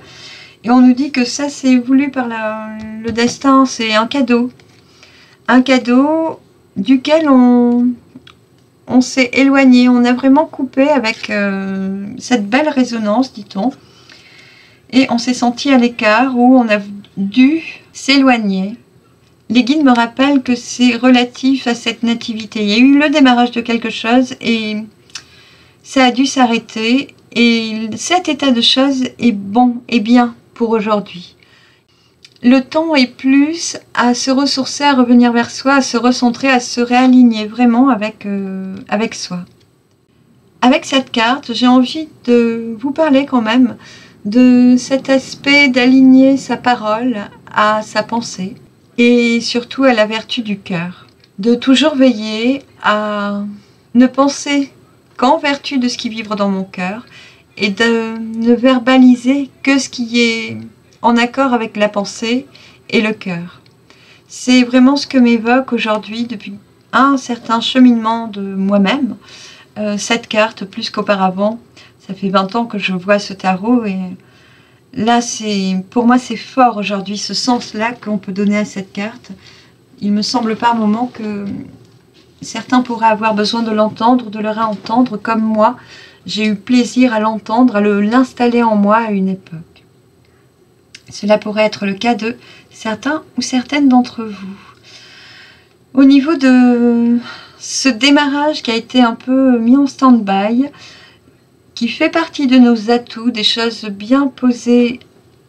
et on nous dit que ça, c'est voulu par le destin. C'est un cadeau. Un cadeau duquel on s'est éloigné, on a vraiment coupé avec cette belle résonance, dit-on, et on s'est senti à l'écart où on a dû s'éloigner. Les guides me rappellent que c'est relatif à cette nativité. Il y a eu le démarrage de quelque chose et ça a dû s'arrêter, et cet état de choses est bon et bien pour aujourd'hui. Le temps est plus à se ressourcer, à revenir vers soi, à se recentrer, à se réaligner vraiment avec soi. Avec cette carte, j'ai envie de vous parler quand même de cet aspect d'aligner sa parole à sa pensée et surtout à la vertu du cœur. De toujours veiller à ne penser qu'en vertu de ce qui vibre dans mon cœur et de ne verbaliser que ce qui est en accord avec la pensée et le cœur. C'est vraiment ce que m'évoque aujourd'hui depuis un certain cheminement de moi-même, cette carte plus qu'auparavant. Ça fait 20 ans que je vois ce tarot et là, pour moi, c'est fort aujourd'hui, ce sens-là qu'on peut donner à cette carte. Il me semble par moments que certains pourraient avoir besoin de l'entendre, de le réentendre, comme moi. J'ai eu plaisir à l'entendre, à l'installer en moi à une époque. Cela pourrait être le cas de certains ou certaines d'entre vous. Au niveau de ce démarrage qui a été un peu mis en stand-by, qui fait partie de nos atouts, des choses bien posées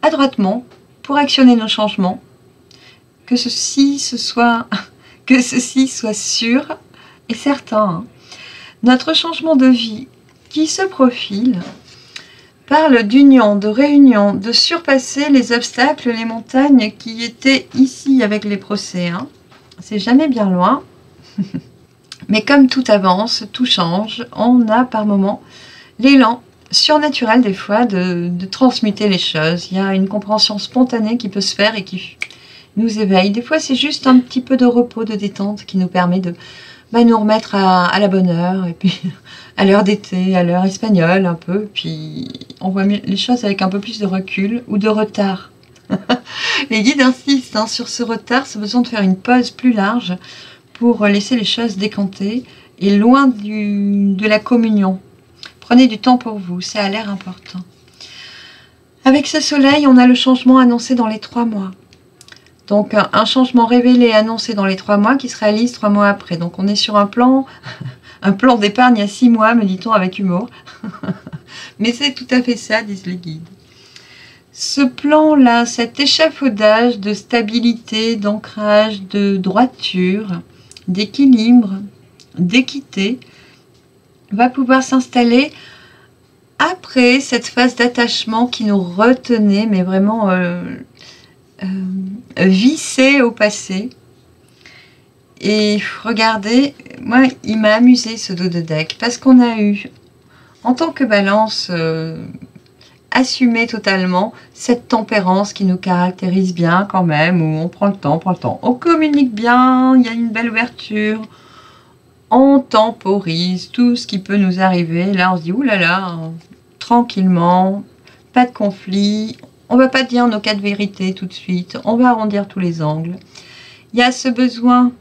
adroitement pour actionner nos changements, que ceci soit sûr et certain. Notre changement de vie qui se profile parle d'union, de réunion, de surpasser les obstacles, les montagnes qui étaient ici avec les procéens. C'est jamais bien loin. Mais comme tout avance, tout change, on a par moments l'élan surnaturel des fois de transmuter les choses. Il y a une compréhension spontanée qui peut se faire et qui nous éveille. Des fois, c'est juste un petit peu de repos, de détente qui nous permet de nous remettre à la bonne heure et puis à l'heure d'été, à l'heure espagnole un peu. Puis on voit les choses avec un peu plus de recul ou de retard. Les guides insistent sur ce retard, ce besoin de faire une pause plus large pour laisser les choses décanter et loin de la communion. Prenez du temps pour vous, ça a l'air important. Avec ce soleil, on a le changement annoncé dans les 3 mois. Donc un changement révélé annoncé dans les 3 mois qui se réalise 3 mois après. Donc on est sur un plan d'épargne à 6 mois, me dit-on avec humour. Mais c'est tout à fait ça, disent les guides. Ce plan-là, cet échafaudage de stabilité, d'ancrage, de droiture, d'équilibre, d'équité, va pouvoir s'installer après cette phase d'attachement qui nous retenait, mais vraiment vissée au passé. Et regardez, moi, il m'a amusé ce dos de deck, parce qu'on a eu, en tant que balance, assumé totalement cette tempérance qui nous caractérise bien quand même, où on prend le temps, on communique bien, il y a une belle ouverture, on temporise tout ce qui peut nous arriver. Là, on se dit, oulala, tranquillement, pas de conflit, on va pas dire nos 4 vérités tout de suite, on va arrondir tous les angles. Il y a ce besoin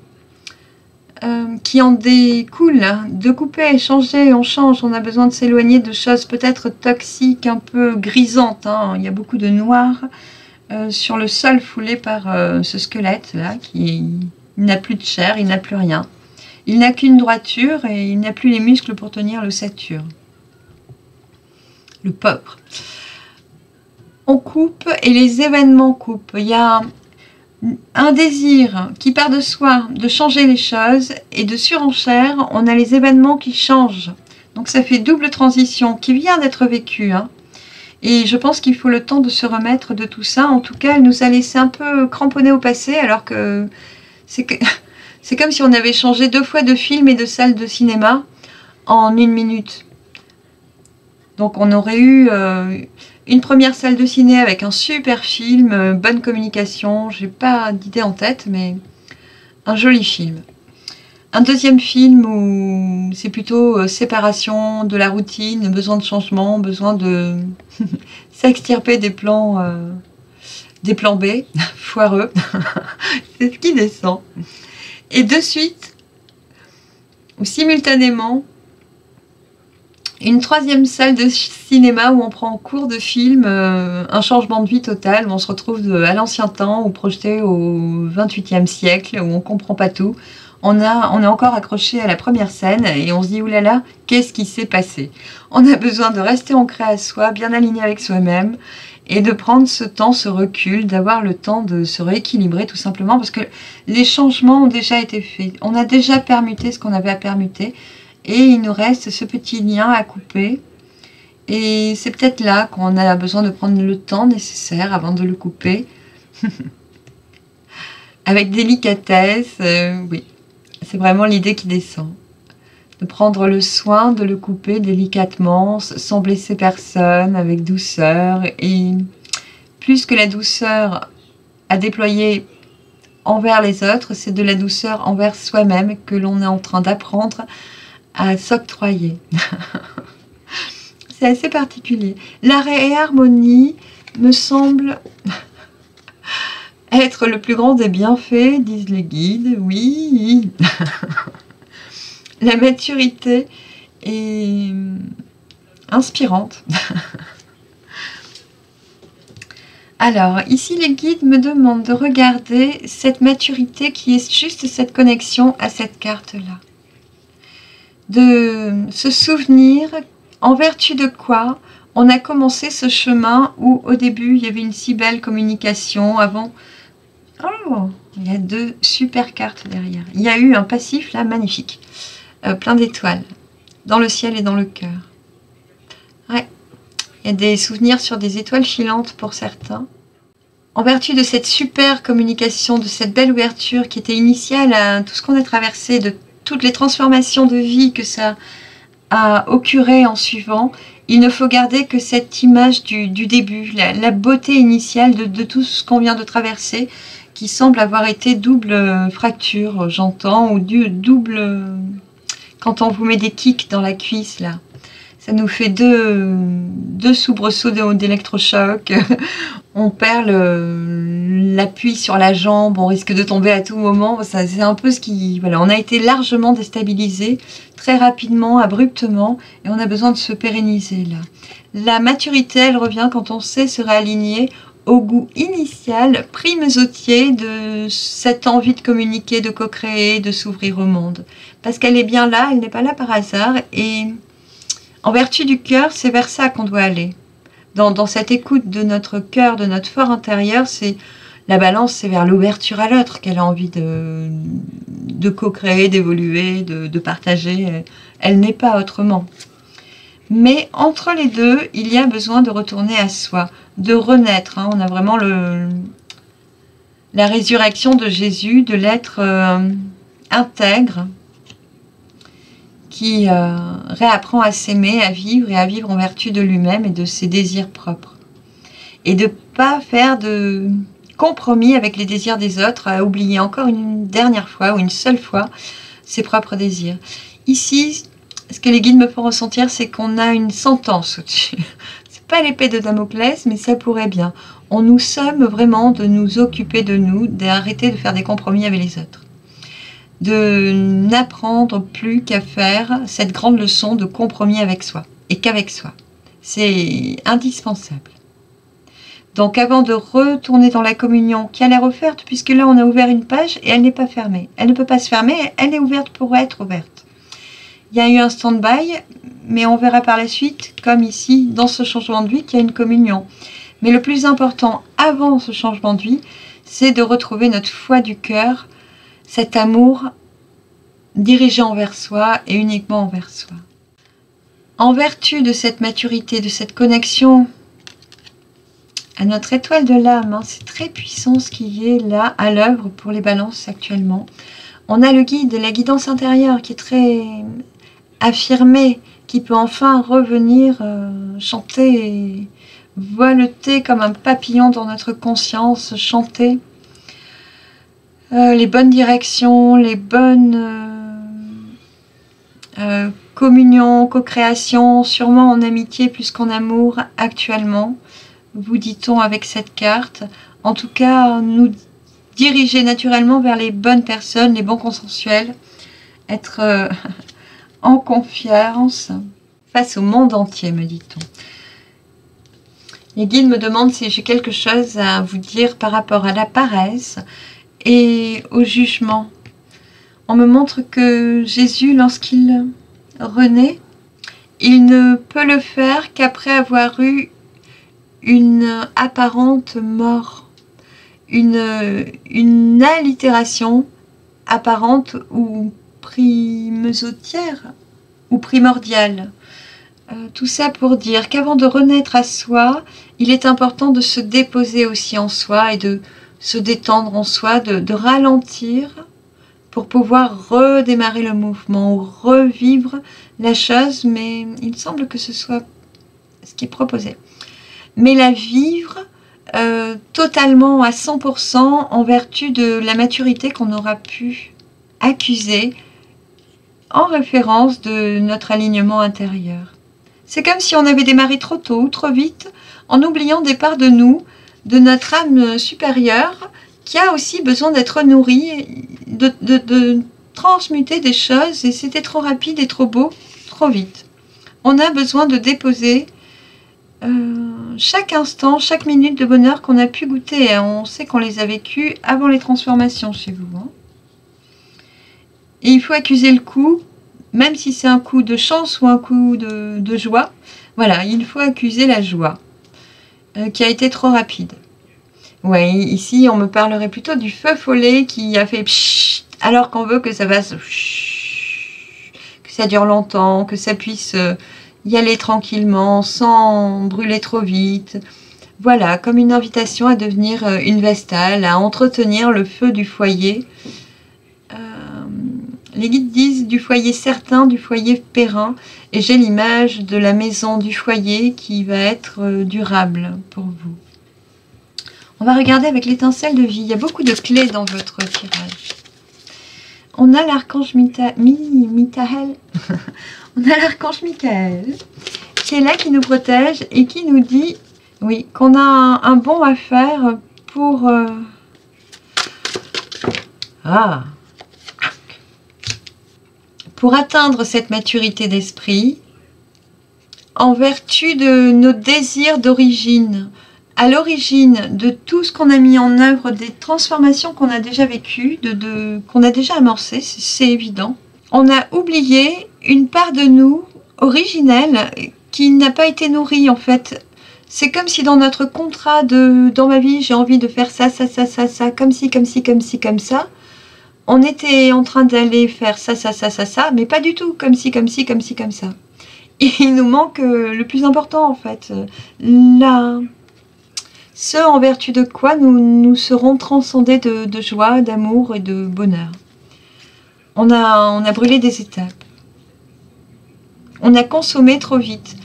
qui en découle de couper, changer, on change, on a besoin de s'éloigner de choses peut-être toxiques, un peu grisantes. Il y a beaucoup de noir sur le sol foulé par ce squelette-là, qui n'a plus de chair, il n'a plus rien. Il n'a qu'une droiture et il n'a plus les muscles pour tenir l'ossature. Le pauvre. On coupe et les événements coupent. Il y a un désir qui part de soi, de changer les choses, et de surenchère, on a les événements qui changent. Donc ça fait double transition qui vient d'être vécue. Et je pense qu'il faut le temps de se remettre de tout ça. En tout cas, elle nous a laissé un peu cramponnés au passé, alors que c'est comme si on avait changé 2 fois de film et de salle de cinéma en 1 minute. Donc on aurait eu une première salle de ciné avec un super film, bonne communication, j'ai pas d'idée en tête, mais un joli film. Un deuxième film où c'est plutôt séparation de la routine, besoin de changement, besoin de s'extirper des plans B, foireux. C'est ce qui descend. Et de suite, ou simultanément, une 3e salle de cinéma où on prend en cours de film un changement de vie total, où on se retrouve à l'ancien temps ou projeté au 28e siècle, où on ne comprend pas tout. On est encore accroché à la première scène et on se dit, oulala, qu'est-ce qui s'est passé? On a besoin de rester ancré à soi, bien aligné avec soi-même, et de prendre ce temps, ce recul, d'avoir le temps de se rééquilibrer tout simplement, parce que les changements ont déjà été faits. On a déjà permuté ce qu'on avait à permuter, et il nous reste ce petit lien à couper Et c'est peut-être là qu'on a besoin de prendre le temps nécessaire avant de le couper. Avec délicatesse, oui. C'est vraiment l'idée qui descend. De prendre le soin de le couper délicatement, sans blesser personne, avec douceur. Et plus que la douceur à déployer envers les autres, c'est de la douceur envers soi-même que l'on est en train d'apprendre à s'octroyer. C'est assez particulier. La réharmonie me semble être le plus grand des bienfaits, disent les guides, oui. La maturité est inspirante. Alors, ici, les guides me demandent de regarder cette maturité qui est juste cette connexion à cette carte-là. De se souvenir en vertu de quoi on a commencé ce chemin où au début il y avait une si belle communication avant. Oh, il y a 2 super cartes derrière. Il y a eu un passif là magnifique, plein d'étoiles, dans le ciel et dans le cœur. Ouais, il y a des souvenirs sur des étoiles filantes pour certains. En vertu de cette super communication, de cette belle ouverture qui était initiale à tout ce qu'on a traversé, de toutes les transformations de vie que ça a occurré en suivant, il ne faut garder que cette image du début, la beauté initiale de tout ce qu'on vient de traverser, qui semble avoir été double fracture, j'entends, ou double... Quand on vous met des kicks dans la cuisse, là, ça nous fait deux soubresauts d'électrochoc. On perd l'appui sur la jambe, on risque de tomber à tout moment. C'est un peu ce qui... Voilà, on a été largement déstabilisé, très rapidement, abruptement, et on a besoin de se pérenniser là. La maturité, elle revient quand on sait se réaligner au goût initial, primesautier de cette envie de communiquer, de co-créer, de s'ouvrir au monde. Parce qu'elle est bien là, elle n'est pas là par hasard, et en vertu du cœur, c'est vers ça qu'on doit aller. Dans cette écoute de notre cœur, de notre fort intérieur, c'est la balance, c'est vers l'ouverture à l'autre qu'elle a envie de co-créer, d'évoluer, de partager. Elle n'est pas autrement. Mais entre les deux, il y a besoin de retourner à soi, de renaître. Hein. On a vraiment la résurrection de Jésus, de l'être intègre, qui réapprend à s'aimer, à vivre et à vivre en vertu de lui-même et de ses désirs propres. Et de ne pas faire de compromis avec les désirs des autres, à oublier encore une dernière fois ou une seule fois ses propres désirs. Ici, ce que les guides me font ressentir, c'est qu'on a une sentence au-dessus. C'est pas l'épée de Damoclès, mais ça pourrait bien. On nous somme vraiment de nous occuper de nous, d'arrêter de faire des compromis avec les autres. De n'apprendre plus qu'à faire cette grande leçon de compromis avec soi, et qu'avec soi. C'est indispensable. Donc avant de retourner dans la communion qui a l'air offerte, puisque là on a ouvert une page et elle n'est pas fermée. Elle ne peut pas se fermer, elle est ouverte pour être ouverte. Il y a eu un stand-by, mais on verra par la suite, comme ici, dans ce changement de vie, qu'il y a une communion. Mais le plus important avant ce changement de vie, c'est de retrouver notre foi du cœur, cet amour dirigé envers soi et uniquement envers soi. En vertu de cette maturité, de cette connexion à notre étoile de l'âme, hein, c'est très puissant ce qui est là à l'œuvre pour les balances actuellement. On a le guide, la guidance intérieure qui est très affirmée, qui peut enfin revenir chanter et voleter comme un papillon dans notre conscience, chanter les bonnes directions, les bonnes communions, co-créations, sûrement en amitié plus qu'en amour actuellement, vous dit-on avec cette carte. En tout cas, nous diriger naturellement vers les bonnes personnes, les bons consensuels, être en confiance face au monde entier, me dit-on. Les guides me demandent si j'ai quelque chose à vous dire par rapport à la paresse et au jugement. On me montre que Jésus, lorsqu'il renaît, il ne peut le faire qu'après avoir eu une apparente mort, une allitération apparente ou primesautière ou primordiale. Tout ça pour dire qu'avant de renaître à soi, il est important de se déposer aussi en soi et de se détendre en soi, de ralentir pour pouvoir redémarrer le mouvement ou revivre la chose, mais il semble que ce soit ce qui est proposé. Mais la vivre totalement à 100% en vertu de la maturité qu'on aura pu accuser en référence de notre alignement intérieur. C'est comme si on avait démarré trop tôt ou trop vite, en oubliant des parts de nous, de notre âme supérieure, qui a aussi besoin d'être nourrie, de transmuter des choses, et c'était trop rapide et trop beau, trop vite. On a besoin de déposer chaque instant, chaque minute de bonheur qu'on a pu goûter. On sait qu'on les a vécues avant les transformations chez vous. Hein. Et il faut accuser le coup, même si c'est un coup de chance ou un coup de joie. Voilà, il faut accuser la joie, qui a été trop rapide. Ouais, ici, on me parlerait plutôt du feu follet qui a fait pshhh, alors qu'on veut que ça fasse pshhh, que ça dure longtemps, que ça puisse y aller tranquillement, sans brûler trop vite. Voilà, comme une invitation à devenir une vestale, à entretenir le feu du foyer. Les guides disent du foyer certain, du foyer périn, et j'ai l'image de la maison du foyer qui va être durable pour vous. On va regarder avec l'étincelle de vie. Il y a beaucoup de clés dans votre tirage. On a l'archange Michael. On a l'archange Michael qui est là, qui nous protège et qui nous dit, oui, qu'on a un bond à faire pour... pour atteindre cette maturité d'esprit en vertu de nos désirs d'origine. À l'origine de tout ce qu'on a mis en œuvre, des transformations qu'on a déjà vécues, qu'on a déjà amorcées, c'est évident. On a oublié une part de nous originelle qui n'a pas été nourrie en fait. C'est comme si dans notre contrat dans ma vie, j'ai envie de faire ça, ça, ça, ça, ça, comme ci, comme ci, comme ci, comme ça. On était en train d'aller faire ça, ça, ça, ça, ça, mais pas du tout comme ci, comme ci, comme ci, comme ça. Et il nous manque le plus important en fait. Ce en vertu de quoi nous serons transcendés de joie, d'amour et de bonheur. On a brûlé des étapes. On a consommé trop vite.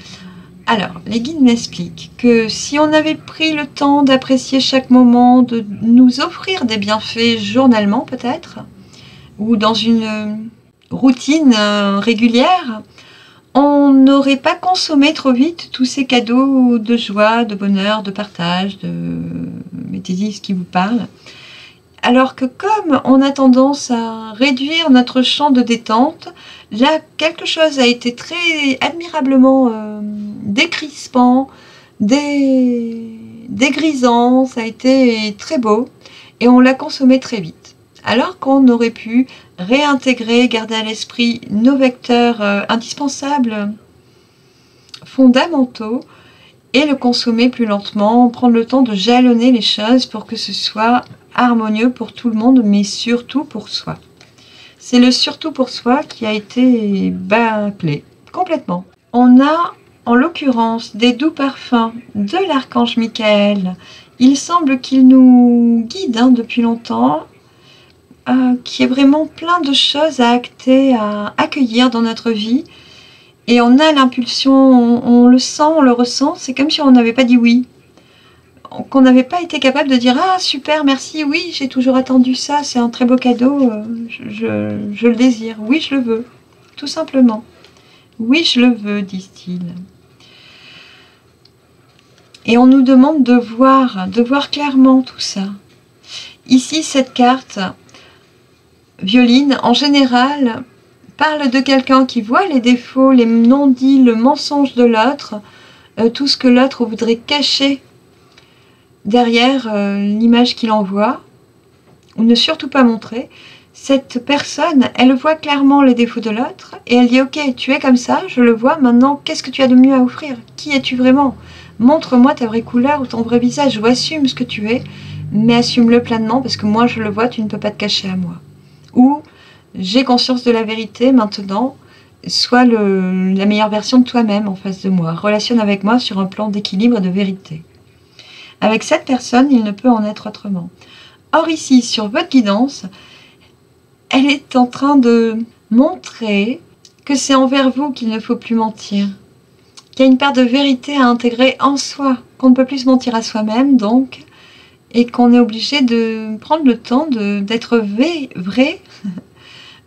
Alors, les guides m'expliquent que si on avait pris le temps d'apprécier chaque moment, de nous offrir des bienfaits journalement peut-être, ou dans une routine régulière, on n'aurait pas consommé trop vite tous ces cadeaux de joie, de bonheur, de partage, de mettez-y ce qui vous parle. Alors que comme on a tendance à réduire notre champ de détente, là quelque chose a été très admirablement décrispant, dégrisant, ça a été très beau et on l'a consommé très vite. Alors qu'on aurait pu réintégrer, garder à l'esprit nos vecteurs indispensables, fondamentaux, et le consommer plus lentement, prendre le temps de jalonner les choses pour que ce soit harmonieux pour tout le monde, mais surtout pour soi. C'est le surtout pour soi qui a été bâclé, complètement. On a, en l'occurrence, des doux parfums de l'archange Michael. Il semble qu'il nous guide depuis longtemps, qui est vraiment plein de choses à acter, à accueillir dans notre vie. Et on a l'impulsion, on le sent, on le ressent, c'est comme si on n'avait pas dit oui. Qu'on n'avait pas été capable de dire « Ah, super, merci, oui, j'ai toujours attendu ça, c'est un très beau cadeau, je le désire, oui, je le veux. » Tout simplement. « Oui, je le veux, disent-ils. » Et on nous demande de voir clairement tout ça. Ici, cette carte... Violine, en général, parle de quelqu'un qui voit les défauts, les non-dits, le mensonge de l'autre, tout ce que l'autre voudrait cacher derrière l'image qu'il envoie, ou ne surtout pas montrer. Cette personne, elle voit clairement les défauts de l'autre, et elle dit « Ok, tu es comme ça, je le vois, maintenant, qu'est-ce que tu as de mieux à offrir? Qui es-tu vraiment? Montre-moi ta vraie couleur ou ton vrai visage, ou assume ce que tu es, mais assume-le pleinement, parce que moi, je le vois, tu ne peux pas te cacher à moi. » Ou j'ai conscience de la vérité maintenant, sois la meilleure version de toi-même en face de moi. Relationne avec moi sur un plan d'équilibre et de vérité. Avec cette personne, il ne peut en être autrement. Or ici, sur votre guidance, elle est en train de montrer que c'est envers vous qu'il ne faut plus mentir. Qu'il y a une part de vérité à intégrer en soi, qu'on ne peut plus se mentir à soi-même, donc, et qu'on est obligé de prendre le temps d'être vrai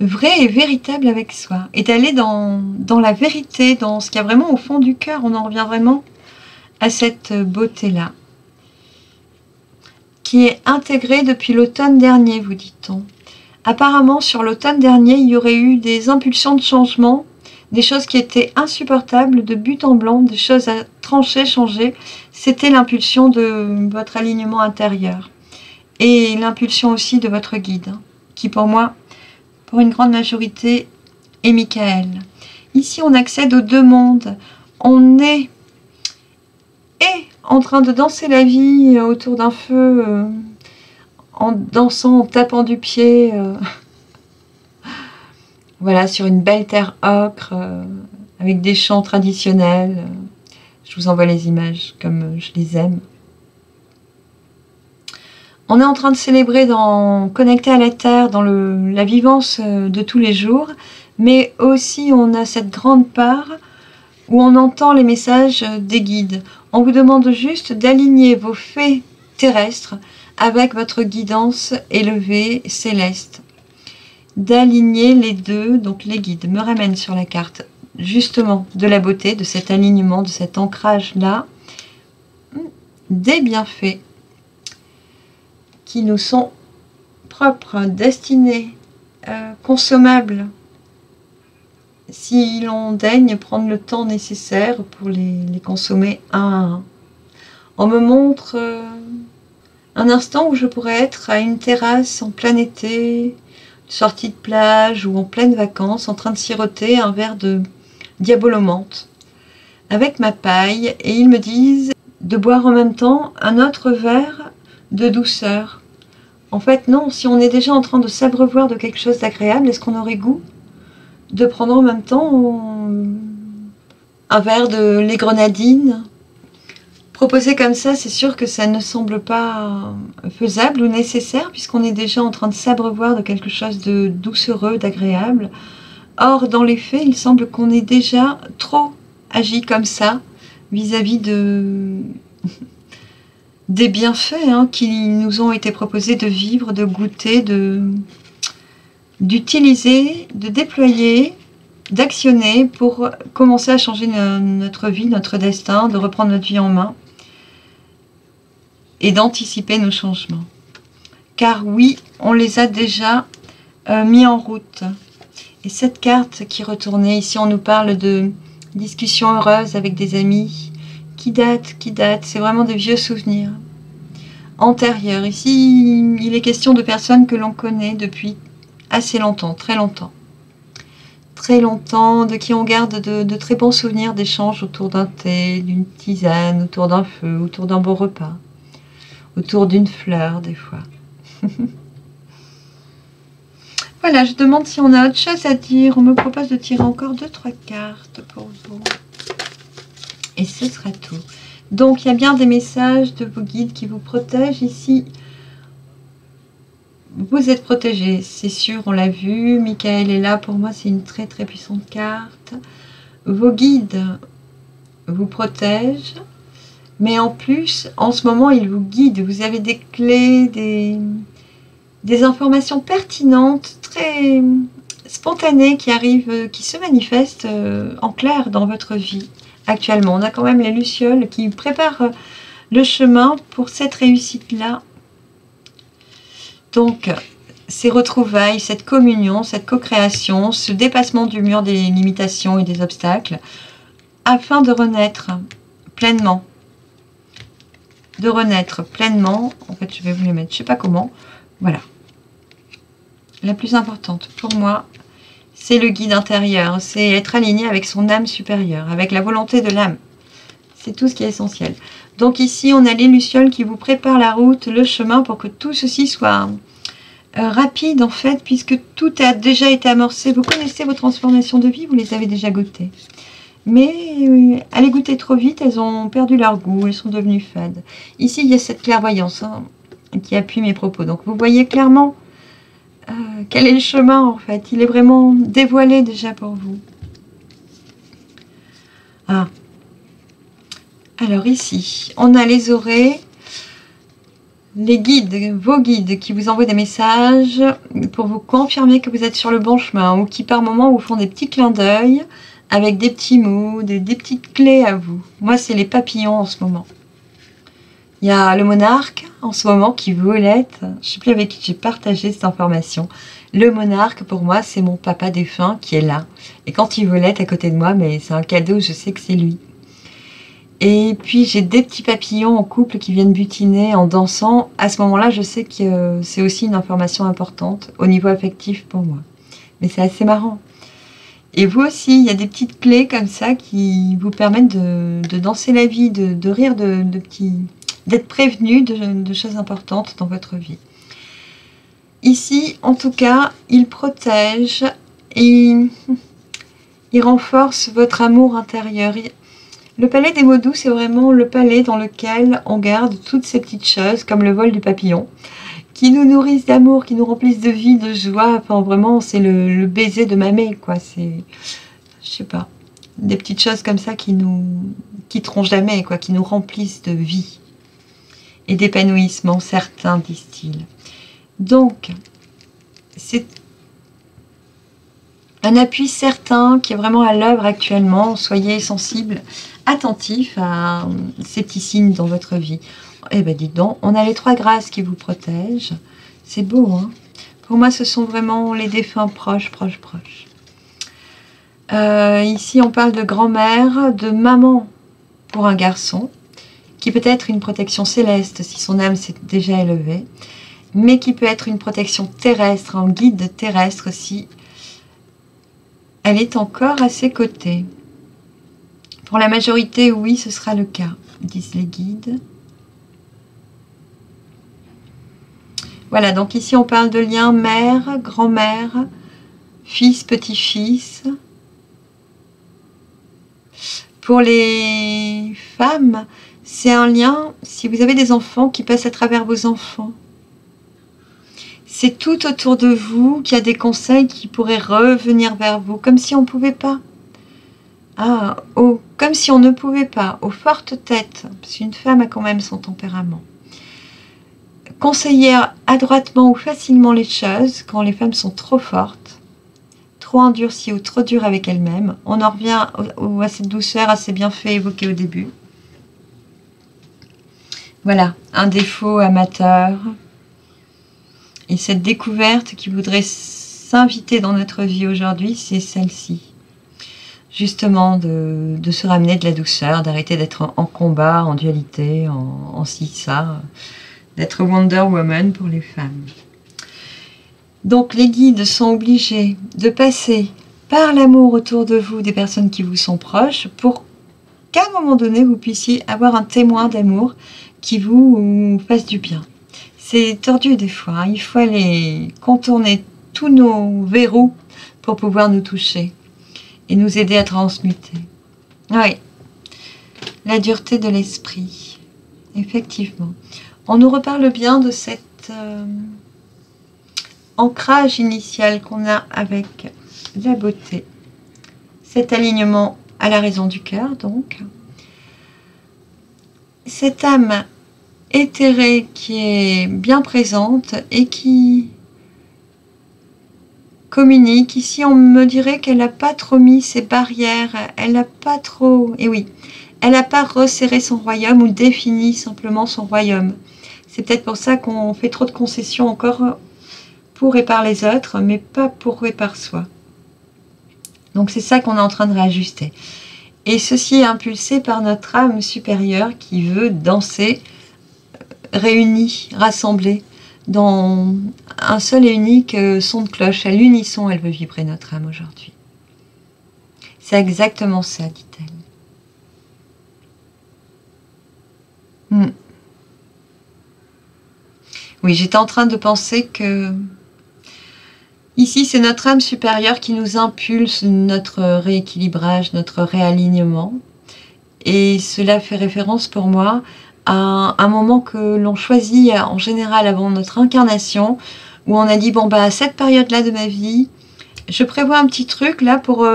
et véritable avec soi, et d'aller dans la vérité, dans ce qu'il y a vraiment au fond du cœur. On en revient vraiment à cette beauté-là, qui est intégrée depuis l'automne dernier, vous dit-on. Apparemment, sur l'automne dernier, il y aurait eu des impulsions de changement, des choses qui étaient insupportables, de but en blanc, des choses à trancher, changer. C'était l'impulsion de votre alignement intérieur. Et l'impulsion aussi de votre guide, qui pour moi, pour une grande majorité, est Michael. Ici, on accède aux deux mondes. On est en train de danser la vie autour d'un feu, en dansant, en tapant du pied, voilà, sur une belle terre ocre, avec des chants traditionnels. Je vous envoie les images comme je les aime. On est en train de célébrer, connecté à la terre, dans la vivance de tous les jours, mais aussi on a cette grande part où on entend les messages des guides. On vous demande juste d'aligner vos faits terrestres avec votre guidance élevée céleste. D'aligner les deux, donc les guides me ramènent sur la carte justement de la beauté, de cet alignement, de cet ancrage-là, des bienfaits qui nous sont propres, destinés, consommables, si l'on daigne prendre le temps nécessaire pour les consommer un à un. On me montre un instant où je pourrais être à une terrasse en plein été, sortie de plage ou en pleine vacances, en train de siroter un verre de diabolomante avec ma paille, et ils me disent de boire en même temps un autre verre de douceur. En fait, non, si on est déjà en train de s'abreuvoir de quelque chose d'agréable, est-ce qu'on aurait goût de prendre en même temps un verre de lait grenadine? Proposé comme ça, c'est sûr que ça ne semble pas faisable ou nécessaire, puisqu'on est déjà en train de s'abreuvoir de quelque chose de doucereux, d'agréable. Or, dans les faits, il semble qu'on ait déjà trop agi comme ça, vis-à-vis des bienfaits qui nous ont été proposés de vivre, de goûter, d'utiliser, de déployer, d'actionner pour commencer à changer notre vie, notre destin, de reprendre notre vie en main et d'anticiper nos changements. Car oui, on les a déjà mis en route. Et cette carte qui retournait, ici on nous parle de discussions heureuses avec des amis qui datent, c'est vraiment des vieux souvenirs antérieurs. Ici, il est question de personnes que l'on connaît depuis assez longtemps, très longtemps, de qui on garde de très bons souvenirs d'échanges autour d'un thé, d'une tisane, autour d'un feu, autour d'un bon repas, autour d'une fleur des fois. Voilà, je demande si on a autre chose à dire. On me propose de tirer encore 2-3 cartes pour vous. Et ce sera tout. Donc, il y a bien des messages de vos guides qui vous protègent ici. Vous êtes protégés, c'est sûr, on l'a vu. Michael est là, pour moi, c'est une très très puissante carte. Vos guides vous protègent, mais en plus, en ce moment, ils vous guident. Vous avez des clés, des informations pertinentes, très spontanées qui arrivent, qui se manifestent en clair dans votre vie actuellement. On a quand même les lucioles qui préparent le chemin pour cette réussite-là. Donc, ces retrouvailles, cette communion, cette co-création, ce dépassement du mur des limitations et des obstacles, afin de renaître pleinement. En fait, je vais vous les mettre, je ne sais pas comment. Voilà. La plus importante pour moi, c'est le guide intérieur. C'est être aligné avec son âme supérieure, avec la volonté de l'âme. C'est tout ce qui est essentiel. Donc ici, on a les lucioles qui vous préparent la route, le chemin, pour que tout ceci soit rapide en fait, puisque tout a déjà été amorcé. Vous connaissez vos transformations de vie, vous les avez déjà goûtées. Mais à les goûter trop vite, elles ont perdu leur goût, elles sont devenues fades. Ici, il y a cette clairvoyance qui appuie mes propos. Donc vous voyez clairement quel est le chemin en fait. Il est vraiment dévoilé déjà pour vous. Ah. Alors ici, on a les oreilles. Les guides, vos guides qui vous envoient des messages pour vous confirmer que vous êtes sur le bon chemin ou qui par moments vous font des petits clins d'œil avec des petits mots, des petites clés à vous. Moi, c'est les papillons en ce moment. Il y a le monarque en ce moment qui volette. Je ne sais plus avec qui j'ai partagé cette information. Le monarque, pour moi, c'est mon papa défunt qui est là. Et quand il volette à côté de moi, mais c'est un cadeau, je sais que c'est lui. Et puis j'ai des petits papillons en couple qui viennent butiner en dansant. À ce moment-là, je sais que c'est aussi une information importante au niveau affectif pour moi. Mais c'est assez marrant. Et vous aussi, il y a des petites clés comme ça qui vous permettent de danser la vie, de rire d'être prévenu de choses importantes dans votre vie. Ici, en tout cas, il protège et il renforce votre amour intérieur. Le palais des mots doux, c'est vraiment le palais dans lequel on garde toutes ces petites choses, comme le vol du papillon, qui nous nourrissent d'amour, qui nous remplissent de vie, de joie. Enfin, vraiment, c'est le baiser de mamie, quoi. C'est, je sais pas, des petites choses comme ça qui quitteront jamais, quoi, qui nous remplissent de vie et d'épanouissement, certains disent-ils. Donc, c'est un appui certain qui est vraiment à l'œuvre actuellement. Soyez sensibles, attentifs à ces petits signes dans votre vie. Eh bien, dites donc, on a les 3 grâces qui vous protègent. C'est beau, hein? Pour moi, ce sont vraiment les défunts proches. Ici, on parle de grand-mère, de maman pour un garçon, qui peut être une protection céleste si son âme s'est déjà élevée, mais qui peut être une protection terrestre, un guide terrestre si elle est encore à ses côtés. Pour la majorité, oui, ce sera le cas, disent les guides. Voilà, donc ici on parle de lien mère, grand-mère, fils, petit-fils. Pour les femmes, c'est un lien, si vous avez des enfants, qui passe à travers vos enfants. C'est tout autour de vous qu'il y a des conseils qui pourraient revenir vers vous, comme si on ne pouvait pas. Ah, oh, comme si on ne pouvait pas, aux fortes têtes, parce qu'une femme a quand même son tempérament. Conseiller adroitement ou facilement les choses quand les femmes sont trop fortes, trop endurcies ou trop dures avec elles-mêmes. On en revient à cette douceur, à ces bienfaits évoqués au début. Voilà, un défaut amateur. Et cette découverte qui voudrait s'inviter dans notre vie aujourd'hui, c'est celle-ci. Justement, de se ramener de la douceur, d'arrêter d'être en combat, en dualité, en ci, ça, d'être Wonder Woman pour les femmes. Donc les guides sont obligés de passer par l'amour autour de vous des personnes qui vous sont proches pour qu'à un moment donné, vous puissiez avoir un témoin d'amour qui vous fasse du bien. C'est tordu des fois, hein. Il faut aller contourner tous nos verrous pour pouvoir nous toucher et nous aider à transmuter. Oui, la dureté de l'esprit, effectivement. On nous reparle bien de cet ancrage initial qu'on a avec la beauté, cet alignement à la raison du cœur, donc. Cette âme éthérée qui est bien présente et qui communique. Ici, on me dirait qu'elle n'a pas trop mis ses barrières, elle n'a pas trop... Et oui, elle n'a pas resserré son royaume ou défini simplement son royaume. C'est peut-être pour ça qu'on fait trop de concessions encore pour et par les autres, mais pas pour et par soi. Donc c'est ça qu'on est en train de réajuster. Et ceci est impulsé par notre âme supérieure qui veut danser réunie, rassemblée, dans un seul et unique son de cloche. À l'unisson, elle veut vibrer notre âme aujourd'hui. C'est exactement ça, dit-elle. Oui, j'étais en train de penser que Ici, c'est notre âme supérieure qui nous impulse notre rééquilibrage, notre réalignement. Et cela fait référence pour moi à un moment que l'on choisit en général avant notre incarnation, où on a dit, bon, bah, à cette période-là de ma vie, je prévois un petit truc là pour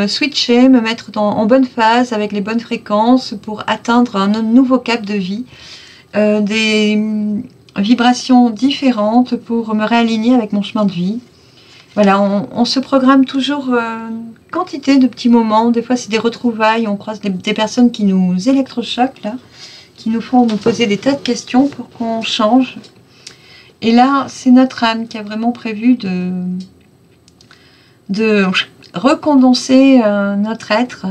switcher, me mettre en bonne phase avec les bonnes fréquences pour atteindre un nouveau cap de vie, des vibrations différentes pour me réaligner avec mon chemin de vie. Voilà, on se programme toujours quantité de petits moments. Des fois, c'est des retrouvailles. On croise des personnes qui nous électrochoquent, là, qui nous font nous poser des tas de questions pour qu'on change. Et là, c'est notre âme qui a vraiment prévu de recondenser notre être,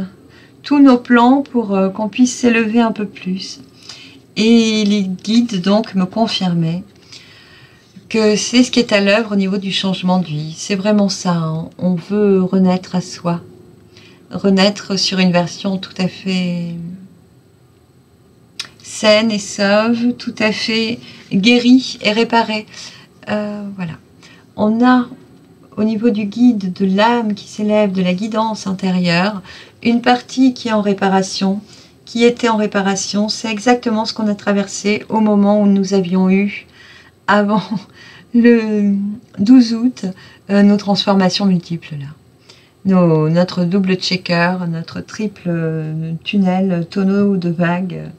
tous nos plans pour qu'on puisse s'élever un peu plus. Et les guides, donc, me confirmaient que c'est ce qui est à l'œuvre au niveau du changement de vie. C'est vraiment ça, hein. On veut renaître à soi, renaître sur une version tout à fait saine et sauve, tout à fait guérie et réparée. Voilà. On a, au niveau du guide, de l'âme qui s'élève, de la guidance intérieure, une partie qui est en réparation, qui était en réparation. C'est exactement ce qu'on a traversé au moment où nous avions eu, avant le 12 août, nos transformations multiples là. Notre double checker, notre triple tunnel, tonneau de vagues.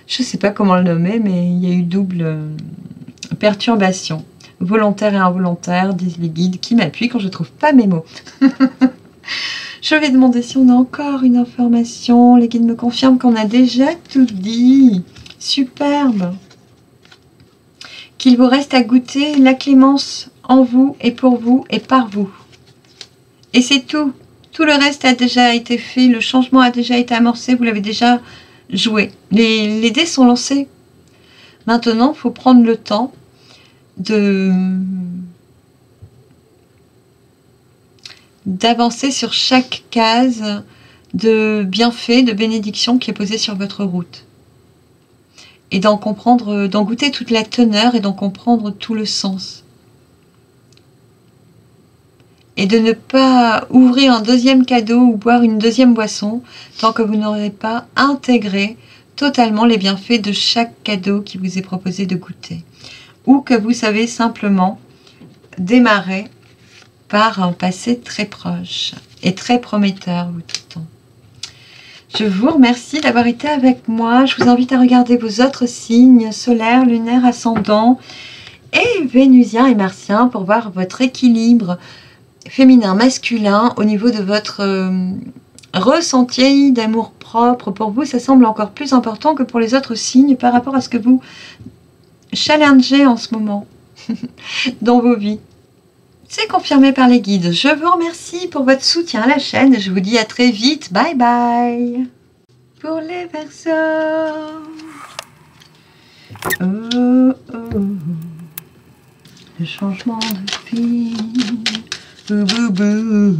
Je ne sais pas comment le nommer, mais il y a eu double perturbation. Volontaire et involontaire, disent les guides, qui m'appuient quand je ne trouve pas mes mots. Je vais demander si on a encore une information. Les guides me confirment qu'on a déjà tout dit. Superbe. Qu'il vous reste à goûter la clémence en vous et pour vous et par vous. Et c'est tout. Tout le reste a déjà été fait, le changement a déjà été amorcé, vous l'avez déjà joué. Les dés sont lancés. Maintenant, il faut prendre le temps d'avancer sur chaque case de bienfait, de bénédiction qui est posée sur votre route. Et d'en comprendre, d'en goûter toute la teneur et d'en comprendre tout le sens. Et de ne pas ouvrir un deuxième cadeau ou boire une deuxième boisson tant que vous n'aurez pas intégré totalement les bienfaits de chaque cadeau qui vous est proposé de goûter. Ou que vous savez simplement démarrer par un passé très proche et très prometteur, vous dit-on. Je vous remercie d'avoir été avec moi. Je vous invite à regarder vos autres signes solaires, lunaires, ascendants et vénusiens et martiens pour voir votre équilibre féminin, masculin au niveau de votre ressenti d'amour propre. Pour vous, ça semble encore plus important que pour les autres signes par rapport à ce que vous challengez en ce moment dans vos vies. C'est confirmé par les guides. Je vous remercie pour votre soutien à la chaîne et je vous dis à très vite. Bye bye. Pour les Verseaux. Oh, oh. Le changement de vie. Bou, bou, bou.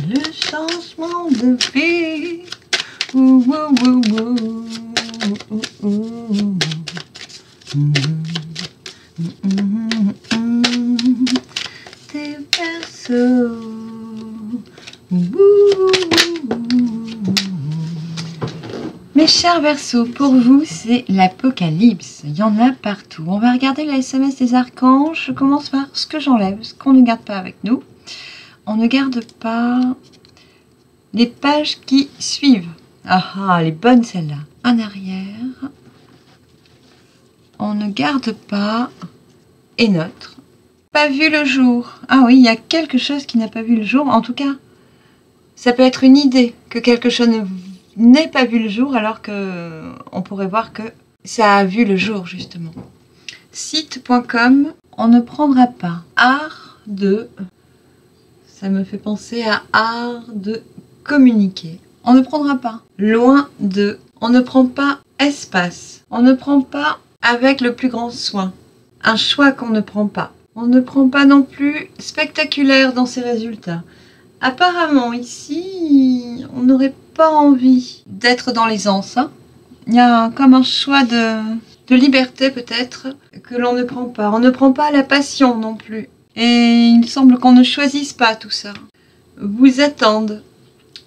Le changement de vie. Ouh, ouh, ouh, ouh. Ouh, ouh. Des Verseaux. Mes chers Verseaux, pour vous, c'est l'apocalypse. Il y en a partout. On va regarder la SMS des archanges. Je commence par ce que j'enlève, ce qu'on ne garde pas avec nous. On ne garde pas les pages qui suivent. Ah, les bonnes celles-là. En arrière. On ne garde pas. Et notre. Pas vu le jour. Ah oui, il y a quelque chose qui n'a pas vu le jour. En tout cas, ça peut être une idée que quelque chose n'ait pas vu le jour alors que on pourrait voir que ça a vu le jour justement. Site.com, on ne prendra pas. Art de... Ça me fait penser à art de communiquer. On ne prendra pas. Loin de... On ne prend pas espace. On ne prend pas avec le plus grand soin. Un choix qu'on ne prend pas. On ne prend pas non plus spectaculaire dans ses résultats. Apparemment, ici, on n'aurait pas envie d'être dans l'aisance. Hein. Il y a comme un choix de liberté peut-être que l'on ne prend pas. On ne prend pas la passion non plus. Et il semble qu'on ne choisisse pas tout ça. Vous attendent.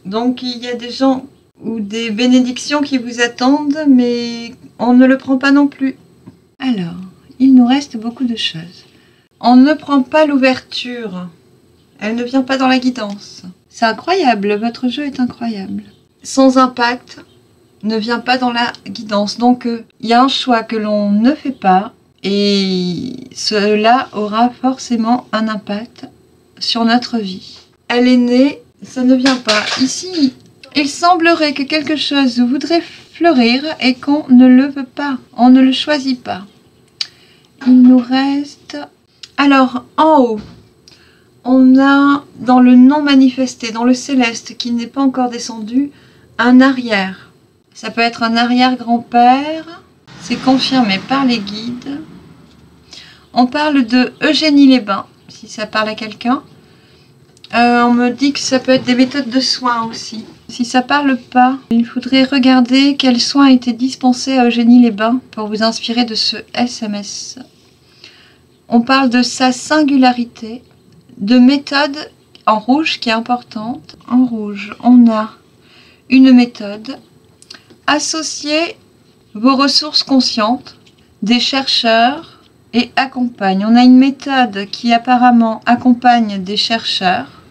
Donc il y a des gens ou des bénédictions qui vous attendent, mais on ne le prend pas non plus. Alors, il nous reste beaucoup de choses. On ne prend pas l'ouverture. Elle ne vient pas dans la guidance. C'est incroyable, votre jeu est incroyable. Sans impact ne vient pas dans la guidance. Donc, il y a un choix que l'on ne fait pas et cela aura forcément un impact sur notre vie. Elle est née, ça ne vient pas. Ici, il semblerait que quelque chose voudrait fleurir et qu'on ne le veut pas. On ne le choisit pas. Il nous reste... Alors, en haut, on a dans le non manifesté, dans le céleste qui n'est pas encore descendu, un arrière. Ça peut être un arrière-grand-père. C'est confirmé par les guides. On parle de Eugénie-les-Bains, si ça parle à quelqu'un. On me dit que ça peut être des méthodes de soins aussi. Si ça parle pas, il faudrait regarder quels soins étaient dispensés à Eugénie-les-Bains pour vous inspirer de ce SMS. On parle de sa singularité, de méthode en rouge qui est importante. En rouge, on a une méthode. Associer vos ressources conscientes, des chercheurs et accompagne. On a une méthode qui apparemment accompagne des chercheurs,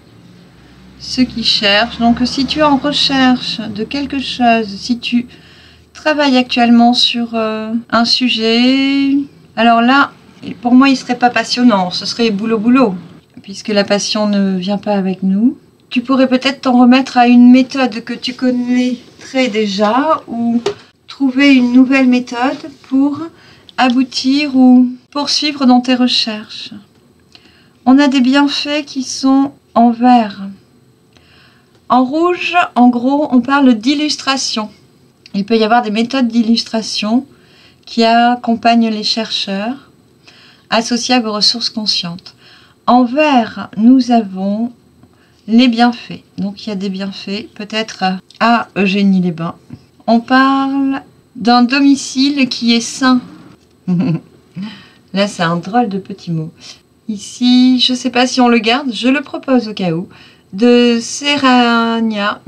ceux qui cherchent. Donc si tu es en recherche de quelque chose, si tu travailles actuellement sur un sujet, alors là, pour moi, il ne serait pas passionnant, ce serait boulot-boulot, puisque la passion ne vient pas avec nous. Tu pourrais peut-être t'en remettre à une méthode que tu connaîtrais déjà ou trouver une nouvelle méthode pour aboutir ou poursuivre dans tes recherches. On a des bienfaits qui sont en vert. En rouge, en gros, on parle d'illustration. Il peut y avoir des méthodes d'illustration qui accompagnent les chercheurs associés à vos ressources conscientes. En vert, nous avons les bienfaits. Donc il y a des bienfaits, peut-être à Eugénie-les-Bains. On parle d'un domicile qui est sain. Là, c'est un drôle de petit mot. Ici, je ne sais pas si on le garde, je le propose au cas où. De Serrania,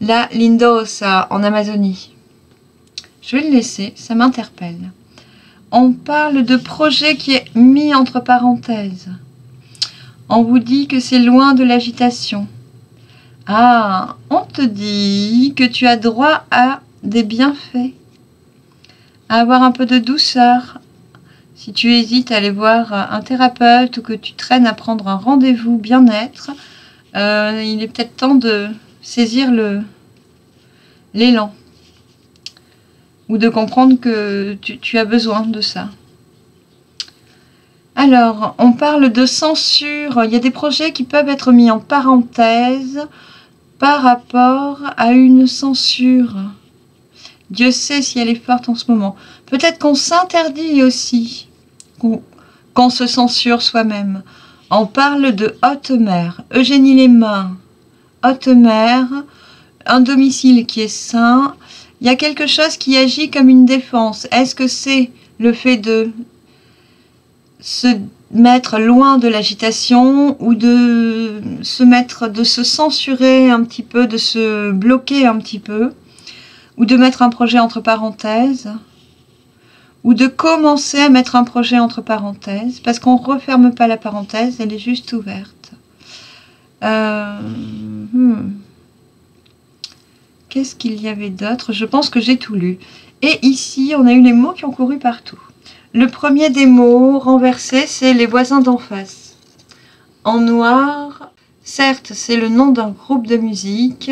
la Lindosa en Amazonie. Je vais le laisser, ça m'interpelle. On parle de projet qui est mis entre parenthèses. On vous dit que c'est loin de l'agitation. Ah, on te dit que tu as droit à des bienfaits, à avoir un peu de douceur. Si tu hésites à aller voir un thérapeute ou que tu traînes à prendre un rendez-vous bien-être, il est peut-être temps de saisir l'élan. Ou de comprendre que tu as besoin de ça. Alors, on parle de censure. Il y a des projets qui peuvent être mis en parenthèse par rapport à une censure. Dieu sait si elle est forte en ce moment. Peut-être qu'on s'interdit aussi, qu'on se censure soi-même. On parle de haute mer. Eugénie-les-Bains, haute mer, un domicile qui est sain. Il y a quelque chose qui agit comme une défense. Est-ce que c'est le fait de se mettre loin de l'agitation ou de se censurer un petit peu, de se bloquer un petit peu, ou de mettre un projet entre parenthèses, ou de commencer à mettre un projet entre parenthèses, parce qu'on ne referme pas la parenthèse, elle est juste ouverte. Qu'est-ce qu'il y avait d'autre? Je pense que j'ai tout lu. Et ici, on a eu les mots qui ont couru partout. Le premier des mots renversés, c'est les voisins d'en face. En noir, certes, c'est le nom d'un groupe de musique.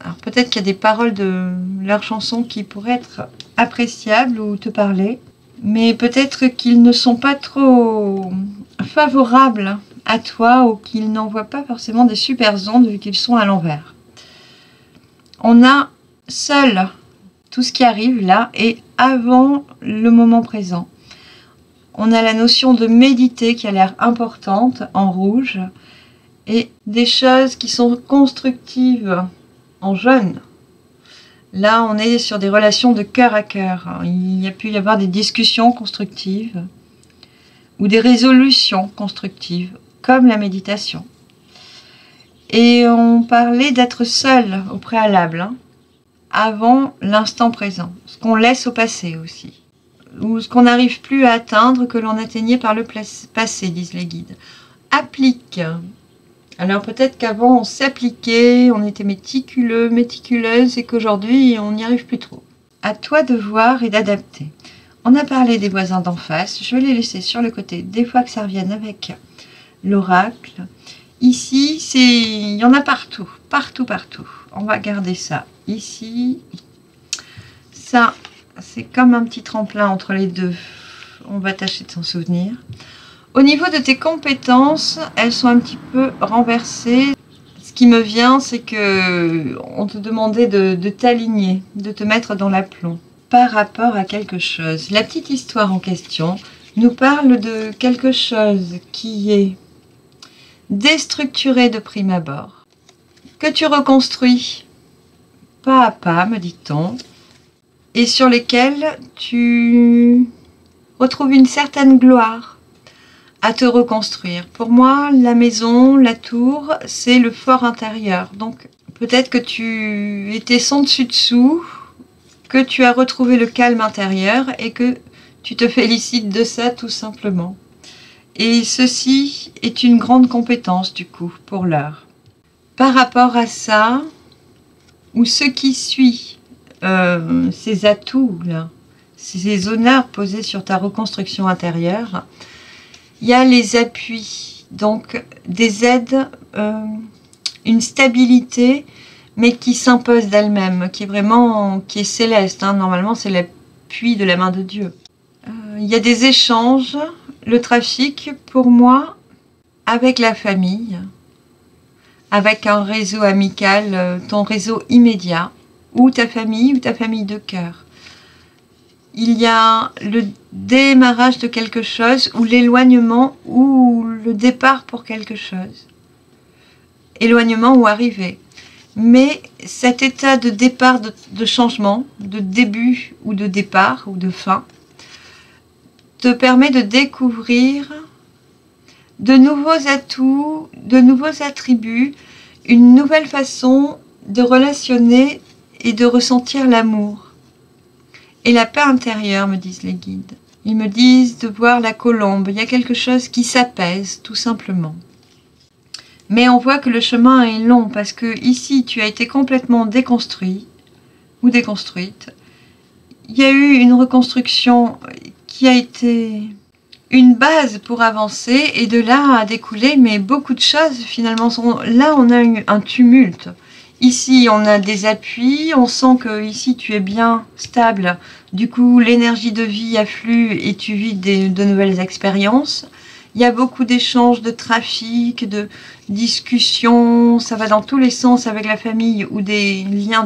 Alors peut-être qu'il y a des paroles de leurs chansons qui pourraient être appréciables ou te parler. Mais peut-être qu'ils ne sont pas trop favorables à toi ou qu'ils n'envoient pas forcément des super ondes vu qu'ils sont à l'envers. On a seul tout ce qui arrive là et avant le moment présent. On a la notion de méditer qui a l'air importante en rouge et des choses qui sont constructives en jaune. Là, on est sur des relations de cœur à cœur. Il y a pu y avoir des discussions constructives. ou des résolutions constructives, comme la méditation. Et on parlait d'être seul au préalable, hein, avant l'instant présent, ce qu'on laisse au passé aussi, ou ce qu'on n'arrive plus à atteindre que l'on atteignait par le passé, disent les guides. Applique. Alors peut-être qu'avant on s'appliquait, on était méticuleux, méticuleuse, et qu'aujourd'hui on n'y arrive plus trop. À toi de voir et d'adapter. On a parlé des voisins d'en face, je vais les laisser sur le côté, des fois que ça revienne avec l'oracle. Ici, il y en a partout, partout, partout. On va garder ça ici. Ça, c'est comme un petit tremplin entre les deux. On va tâcher de s'en souvenir. Au niveau de tes compétences, elles sont un petit peu renversées. Ce qui me vient, c'est que on te demandait de t'aligner, de te mettre dans l'aplomb par rapport à quelque chose. La petite histoire en question nous parle de quelque chose qui est déstructuré de prime abord, que tu reconstruis pas à pas, me dit-on, et sur lesquels tu retrouves une certaine gloire à te reconstruire. Pour moi, la maison, la tour, c'est le fort intérieur. Donc peut-être que tu étais sans dessus-dessous, que tu as retrouvé le calme intérieur et que tu te félicites de ça tout simplement. Et ceci est une grande compétence du coup pour l'heure. Par rapport à ça, ou ce qui suit, ces atouts là, ces honneurs posés sur ta reconstruction intérieure, il y a les appuis, donc des aides, une stabilité, mais qui s'impose d'elle-même, qui est céleste. Hein. Normalement, c'est l'appui de la main de Dieu. Il y a des échanges. Le trafic, pour moi, avec la famille, avec un réseau amical, ton réseau immédiat, ou ta famille de cœur. Il y a le démarrage de quelque chose, ou l'éloignement, ou le départ pour quelque chose. Éloignement ou arrivée. Mais cet état de départ, de changement, de début ou de départ, ou de fin, te permet de découvrir de nouveaux atouts, de nouveaux attributs, une nouvelle façon de relationner et de ressentir l'amour. Et la paix intérieure, me disent les guides. Ils me disent de voir la colombe. Il y a quelque chose qui s'apaise, tout simplement. Mais on voit que le chemin est long, parce que ici, tu as été complètement déconstruit, ou déconstruite. Il y a eu une reconstruction qui a été une base pour avancer, et de là a découlé, mais beaucoup de choses finalement sont là. On a eu un tumulte. Ici, on a des appuis, on sent que ici tu es bien stable, du coup l'énergie de vie afflue et tu vis de nouvelles expériences. Il y a beaucoup d'échanges, de trafic, de discussions, ça va dans tous les sens avec la famille, ou des liens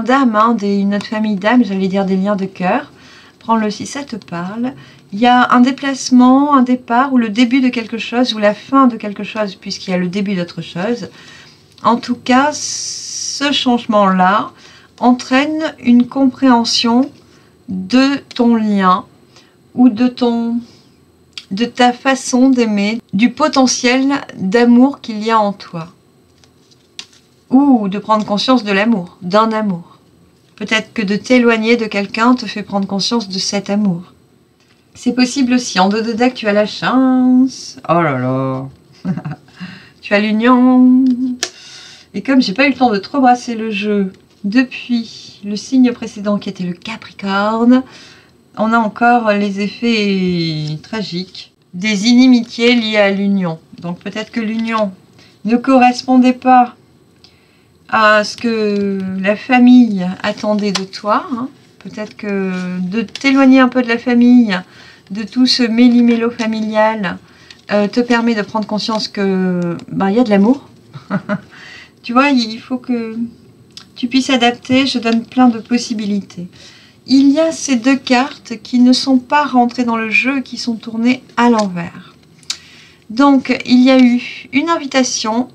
d'âme, hein, notre famille d'âme, j'allais dire des liens de cœur. Prends-le si ça te parle. Il y a un déplacement, un départ, ou le début de quelque chose, ou la fin de quelque chose, puisqu'il y a le début d'autre chose. En tout cas, ce changement-là entraîne une compréhension de ton lien, ou de ta façon d'aimer, du potentiel d'amour qu'il y a en toi. Ou de prendre conscience de l'amour, d'un amour. Peut-être que de t'éloigner de quelqu'un te fait prendre conscience de cet amour. C'est possible aussi. En dododac, tu as la chance. Oh là là. Tu as l'union. Et comme j'ai pas eu le temps de trop brasser le jeu depuis le signe précédent qui était le Capricorne, on a encore les effets tragiques des inimitiés liées à l'union. Donc peut-être que l'union ne correspondait pas à ce que la famille attendait de toi. Hein. Peut-être que de t'éloigner un peu de la famille, de tout ce méli-mélo familial, te permet de prendre conscience que y a de l'amour. Tu vois, il faut que tu puisses adapter. Je donne plein de possibilités. Il y a ces deux cartes qui ne sont pas rentrées dans le jeu, qui sont tournées à l'envers. Donc, il y a eu une invitation,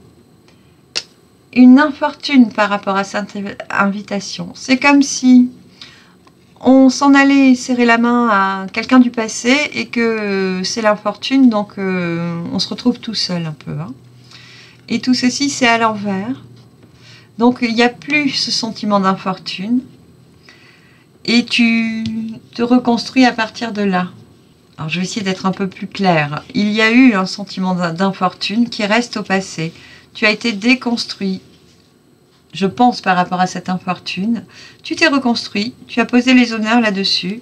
une infortune par rapport à cette invitation. C'est comme si on s'en allait serrer la main à quelqu'un du passé et que c'est l'infortune, donc on se retrouve tout seul un peu. Hein. Et tout ceci, c'est à l'envers. Donc il n'y a plus ce sentiment d'infortune. Et tu te reconstruis à partir de là. Alors je vais essayer d'être un peu plus claire. Il y a eu un sentiment d'infortune qui reste au passé. Tu as été déconstruit, je pense, par rapport à cette infortune. Tu t'es reconstruit, tu as posé les honneurs là-dessus.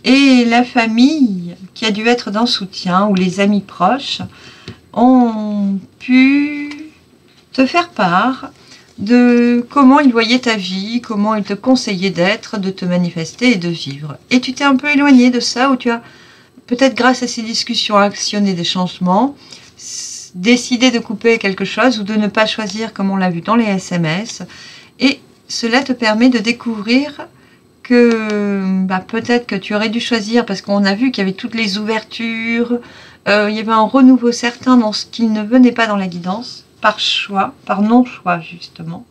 Et la famille, qui a dû être d'un soutien, ou les amis proches, ont pu te faire part de comment ils voyaient ta vie, comment ils te conseillaient d'être, de te manifester et de vivre. Et tu t'es un peu éloigné de ça, où tu as, peut-être grâce à ces discussions, actionné des changements, décidé de couper quelque chose ou de ne pas choisir comme on l'a vu dans les SMS. Et cela te permet de découvrir que peut-être que tu aurais dû choisir, parce qu'on a vu qu'il y avait toutes les ouvertures, il y avait un renouveau certain dans ce qui ne venait pas dans la guidance, par choix, par non-choix justement.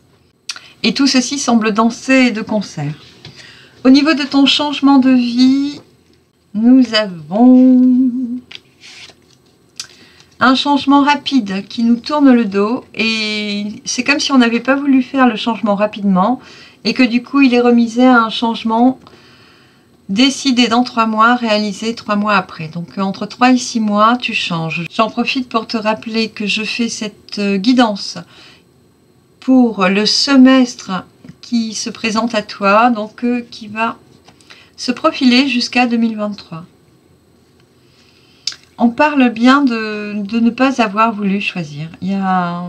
Et tout ceci semble danser de concert. Au niveau de ton changement de vie, nous avons un changement rapide qui nous tourne le dos. Et c'est comme si on n'avait pas voulu faire le changement rapidement et que du coup il est remisé à un changement décidé dans 3 mois, réalisé 3 mois après. Donc entre 3 et 6 mois, tu changes. J'en profite pour te rappeler que je fais cette guidance pour le semestre qui se présente à toi, donc qui va se profiler jusqu'à 2023. On parle bien de ne pas avoir voulu choisir. Il y a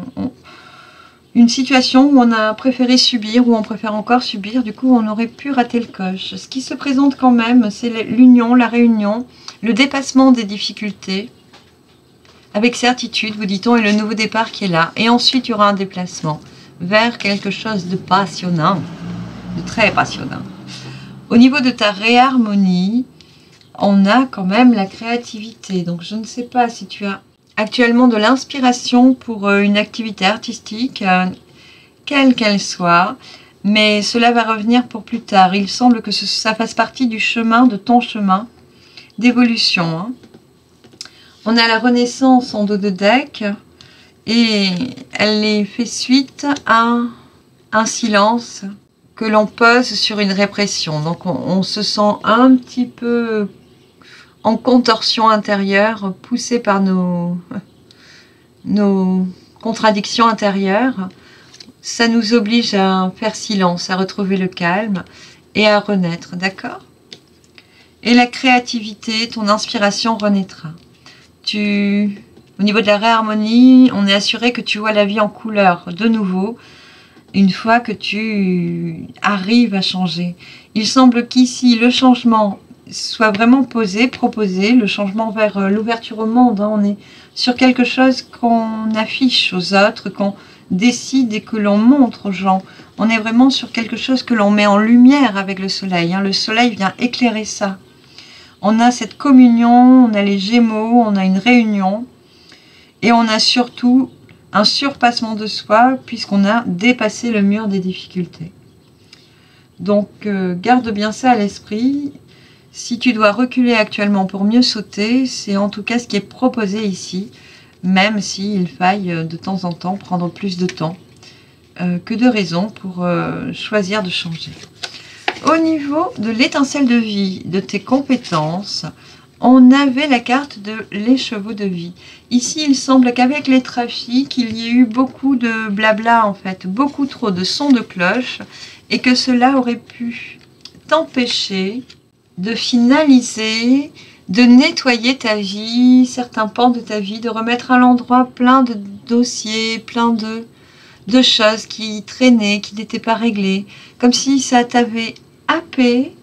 une situation où on a préféré subir, où on préfère encore subir, du coup on aurait pu rater le coche. Ce qui se présente quand même, c'est l'union, la réunion, le dépassement des difficultés, avec certitude, vous dit-on, et le nouveau départ qui est là. Et ensuite il y aura un déplacement vers quelque chose de passionnant, de très passionnant. Au niveau de ta réharmonie, on a quand même la créativité. Donc je ne sais pas si tu as actuellement de l'inspiration pour une activité artistique, quelle qu'elle soit, mais cela va revenir pour plus tard. Il semble que ça fasse partie du chemin, de ton chemin d'évolution. Hein. On a la Renaissance en dos de deck et elle est fait suite à un silence que l'on pose sur une répression. Donc on se sent un petit peu en contorsion intérieure, poussé par nos contradictions intérieures. Ça nous oblige à faire silence, à retrouver le calme et à renaître, d'accord? Et la créativité, ton inspiration renaîtra. Au niveau de la réharmonie, on est assuré que tu vois la vie en couleur de nouveau, une fois que tu arrives à changer. Il semble qu'ici, le changement soit vraiment posé, proposé, le changement vers l'ouverture au monde. Hein. On est sur quelque chose qu'on affiche aux autres, qu'on décide et que l'on montre aux gens. On est vraiment sur quelque chose que l'on met en lumière avec le soleil. Hein. Le soleil vient éclairer ça. On a cette communion, on a les Gémeaux, on a une réunion et on a surtout un surpassement de soi puisqu'on a dépassé le mur des difficultés. Donc garde bien ça à l'esprit. Si tu dois reculer actuellement pour mieux sauter, c'est en tout cas ce qui est proposé ici, même s'il faille de temps en temps prendre plus de temps que de raison pour choisir de changer. Au niveau de l'étincelle de vie, de tes compétences, on avait la carte de l'écheveau de vie. Ici, il semble qu'avec les trafics, il y ait eu beaucoup de blabla en fait, beaucoup trop de sons de cloche, et que cela aurait pu t'empêcher de finaliser, de nettoyer ta vie, certains pans de ta vie, de remettre à l'endroit plein de dossiers, plein de choses qui traînaient, qui n'étaient pas réglées, comme si ça t'avait happé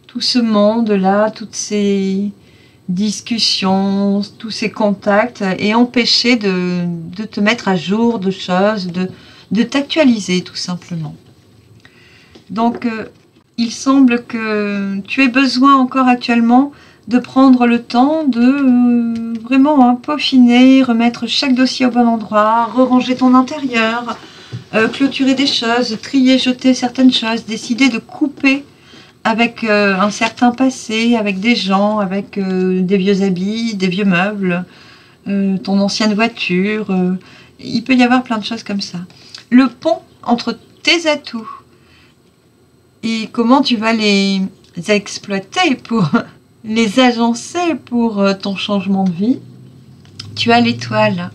tout ce monde-là, toutes ces discussions, tous ces contacts, et empêché de te mettre à jour de choses, de t'actualiser tout simplement. Donc, il semble que tu aies besoin encore actuellement de prendre le temps de vraiment peaufiner, remettre chaque dossier au bon endroit, ranger ton intérieur, clôturer des choses, trier, jeter certaines choses, décider de couper avec un certain passé, avec des gens, avec des vieux habits, des vieux meubles, ton ancienne voiture. Il peut y avoir plein de choses comme ça. Le pont entre tes atouts et comment tu vas les exploiter pour les agencer pour ton changement de vie. Tu as l'étoile.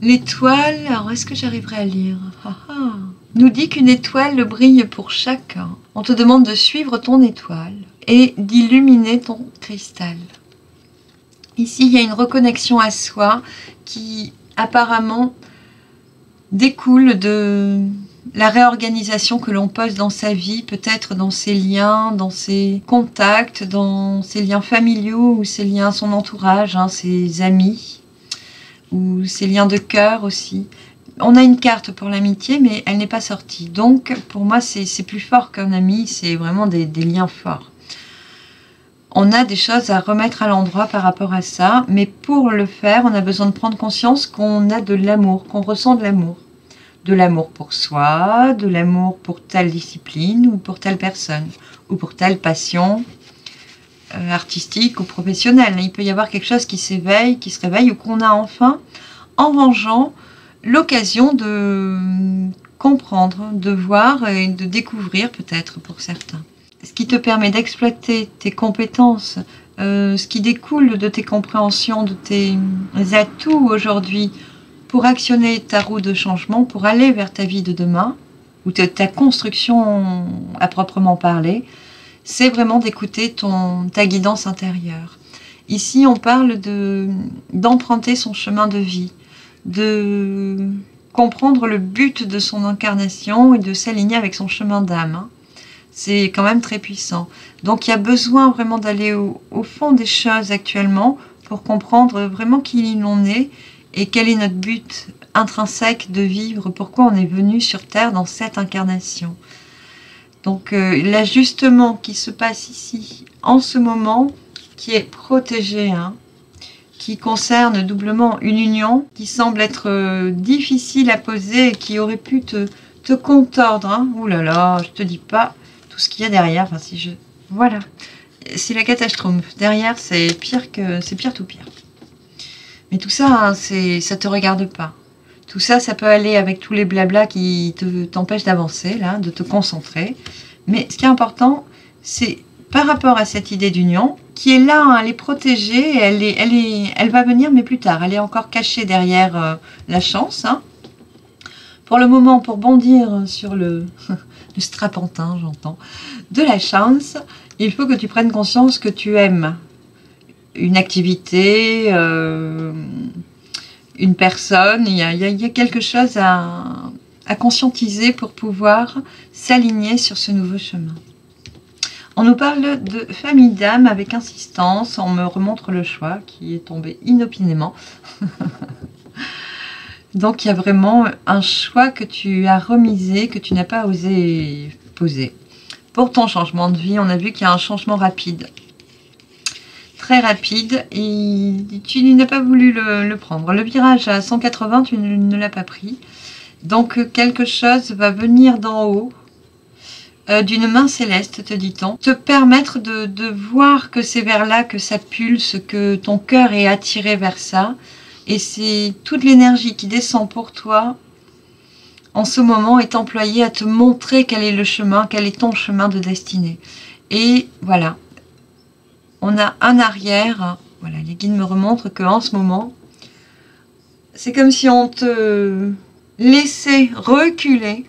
L'étoile, alors est-ce que j'arriverai à lire? Nous dit qu'une étoile brille pour chacun. On te demande de suivre ton étoile et d'illuminer ton cristal. Ici, il y a une reconnexion à soi qui apparemment découle de la réorganisation que l'on pose dans sa vie, peut-être dans ses liens, dans ses contacts, dans ses liens familiaux ou ses liens à son entourage, ses amis ou ses liens de cœur aussi. On a une carte pour l'amitié, mais elle n'est pas sortie. Donc, pour moi, c'est plus fort qu'un ami, c'est vraiment des liens forts. On a des choses à remettre à l'endroit par rapport à ça, mais pour le faire, on a besoin de prendre conscience qu'on a de l'amour, qu'on ressent de l'amour. De l'amour pour soi, de l'amour pour telle discipline ou pour telle personne, ou pour telle passion artistique ou professionnelle. Il peut y avoir quelque chose qui s'éveille, qui se réveille, ou qu'on a enfin, en rangeant, l'occasion de comprendre, de voir et de découvrir peut-être pour certains. Ce qui te permet d'exploiter tes compétences, ce qui découle de tes compréhensions, de tes atouts aujourd'hui pour actionner ta roue de changement, pour aller vers ta vie de demain, ou ta construction à proprement parler, c'est vraiment d'écouter ta guidance intérieure. Ici, on parle d'emprunter son chemin de vie, de comprendre le but de son incarnation et de s'aligner avec son chemin d'âme. C'est quand même très puissant. Donc il y a besoin vraiment d'aller au fond des choses actuellement pour comprendre vraiment qui l'on est et quel est notre but intrinsèque de vivre, pourquoi on est venu sur Terre dans cette incarnation. Donc l'ajustement qui se passe ici en ce moment, qui est protégé, qui concerne doublement une union qui semble être difficile à poser et qui aurait pu te contordre. Ouh là là, je te dis pas tout ce qu'il y a derrière. Enfin, voilà, c'est la catastrophe. Derrière, c'est pire tout pire. Mais tout ça, ça te regarde pas. Tout ça, ça peut aller avec tous les blablas qui t'empêchent d'avancer, là, de te concentrer. Mais ce qui est important, c'est par rapport à cette idée d'union, qui est là, elle est protégée, elle va venir, mais plus tard. Elle est encore cachée derrière la chance. Pour le moment, pour bondir sur le strapontin, j'entends, de la chance, il faut que tu prennes conscience que tu aimes une activité, une personne. Il y a quelque chose à conscientiser pour pouvoir s'aligner sur ce nouveau chemin. On nous parle de famille d'âme avec insistance. On me remontre le choix qui est tombé inopinément. Donc il y a vraiment un choix que tu as remisé, que tu n'as pas osé poser. Pour ton changement de vie, on a vu qu'il y a un changement rapide. Très rapide, et tu n'as pas voulu le prendre. Le virage à 180, tu ne l'as pas pris. Donc quelque chose va venir d'en haut, d'une main céleste, te dit-on, te permettre de voir que c'est vers là que ça pulse, que ton cœur est attiré vers ça. Et c'est toute l'énergie qui descend pour toi, en ce moment, est employée à te montrer quel est le chemin, quel est ton chemin de destinée. Et voilà. On a un arrière, voilà, les guides me remontrent qu'en ce moment, c'est comme si on te laissait reculer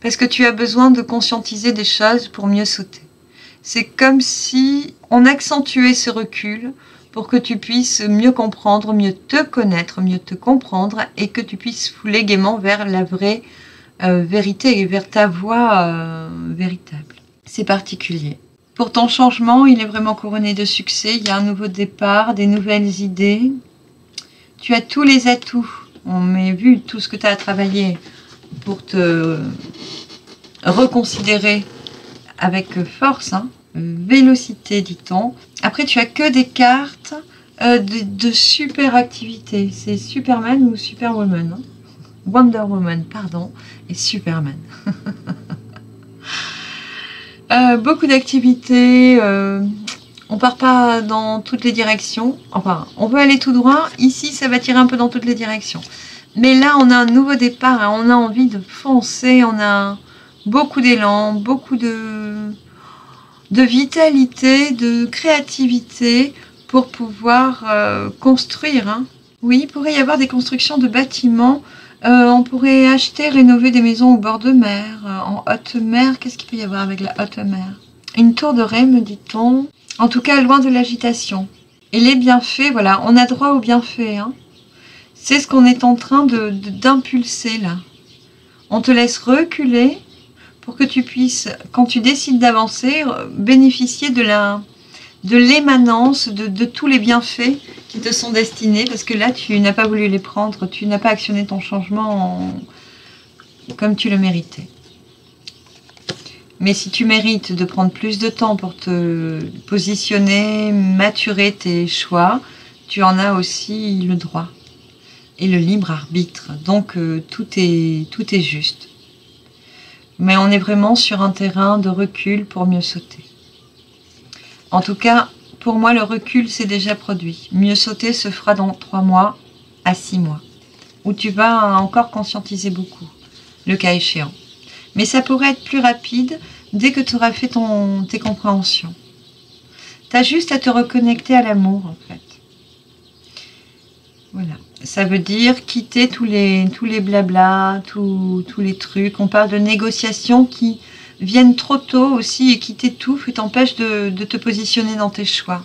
parce que tu as besoin de conscientiser des choses pour mieux sauter. C'est comme si on accentuait ce recul pour que tu puisses mieux comprendre, mieux te connaître, mieux te comprendre et que tu puisses fouler gaiement vers la vraie vérité et vers ta voie véritable. C'est particulier. Pour ton changement, il est vraiment couronné de succès. Il y a un nouveau départ, des nouvelles idées. Tu as tous les atouts. On m'a vu tout ce que tu as à travailler pour te reconsidérer avec force, vélocité, dit-on. Après, tu as que des cartes de super activités. C'est Superman ou Superwoman. Wonder Woman, pardon, et Superman. Beaucoup d'activités. On part pas dans toutes les directions. Enfin, on veut aller tout droit. Ici, ça va tirer un peu dans toutes les directions. Mais là, on a un nouveau départ. Hein. On a envie de foncer. On a beaucoup d'élan, beaucoup de vitalité, de créativité pour pouvoir construire. Hein. Oui, il pourrait y avoir des constructions de bâtiments. On pourrait acheter, rénover des maisons au bord de mer, en haute mer. Qu'est-ce qu'il peut y avoir avec la haute mer? Une tour de Ré, me dit-on. En tout cas, loin de l'agitation. Et les bienfaits, voilà, on a droit aux bienfaits. Hein. C'est ce qu'on est en train d'impulser là. On te laisse reculer pour que tu puisses, quand tu décides d'avancer, bénéficier de l'émanence de tous les bienfaits qui te sont destinés, parce que là, tu n'as pas voulu les prendre, tu n'as pas actionné ton changement comme tu le méritais. Mais si tu mérites de prendre plus de temps pour te positionner, maturer tes choix, tu en as aussi le droit et le libre arbitre. Donc tout est juste. Mais on est vraiment sur un terrain de recul pour mieux sauter. En tout cas, pour moi, le recul s'est déjà produit. Mieux sauter se fera dans 3 mois à 6 mois, où tu vas encore conscientiser beaucoup, le cas échéant. Mais ça pourrait être plus rapide dès que tu auras fait tes compréhensions. Tu as juste à te reconnecter à l'amour, en fait. Voilà. Ça veut dire quitter tous les blablas, tous les trucs. On parle de négociations qui viennent trop tôt aussi et qui t'étouffent et t'empêchent de te positionner dans tes choix.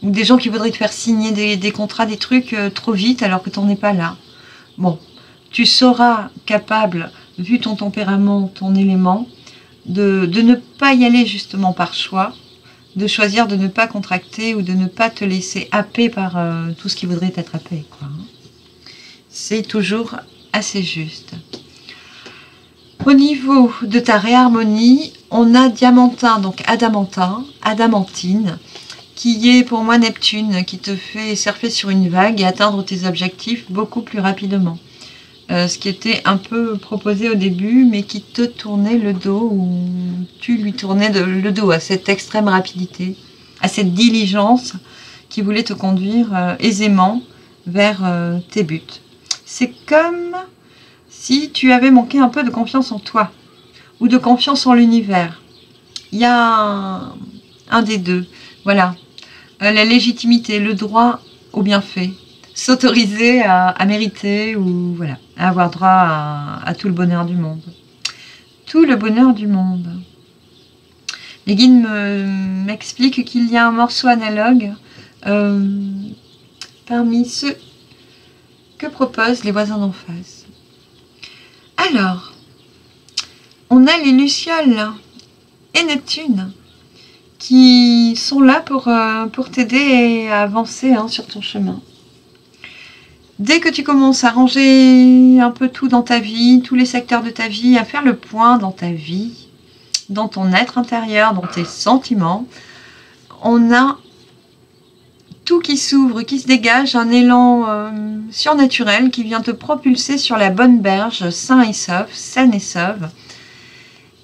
Ou des gens qui voudraient te faire signer des contrats, des trucs trop vite alors que tu n'en es pas là. Bon, tu seras capable, vu ton tempérament, ton élément, de ne pas y aller justement par choix, de choisir de ne pas contracter ou de ne pas te laisser happer par tout ce qui voudrait t'être happé, quoi. C'est toujours assez juste. Au niveau de ta réharmonie, on a Diamantin, donc Adamantin, Adamantine, qui est pour moi Neptune, qui te fait surfer sur une vague et atteindre tes objectifs beaucoup plus rapidement. Ce qui était un peu proposé au début, mais qui te tournait le dos, ou tu lui tournais le dos à cette extrême rapidité, à cette diligence qui voulait te conduire aisément vers tes buts. C'est comme si tu avais manqué un peu de confiance en toi, ou de confiance en l'univers. Il y a un des deux. Voilà. La légitimité, le droit au bienfait. S'autoriser à mériter ou voilà, à avoir droit à tout le bonheur du monde. Tout le bonheur du monde. Les guides m'expliquent qu'il y a un morceau analogue parmi ceux que proposent les voisins d'en face. Alors, on a les Lucioles et Neptune qui sont là pour t'aider à avancer sur ton chemin. Dès que tu commences à ranger un peu tout dans ta vie, tous les secteurs de ta vie, à faire le point dans ta vie, dans ton être intérieur, dans tes sentiments, on a tout qui s'ouvre, qui se dégage, un élan surnaturel qui vient te propulser sur la bonne berge, saine et sauve.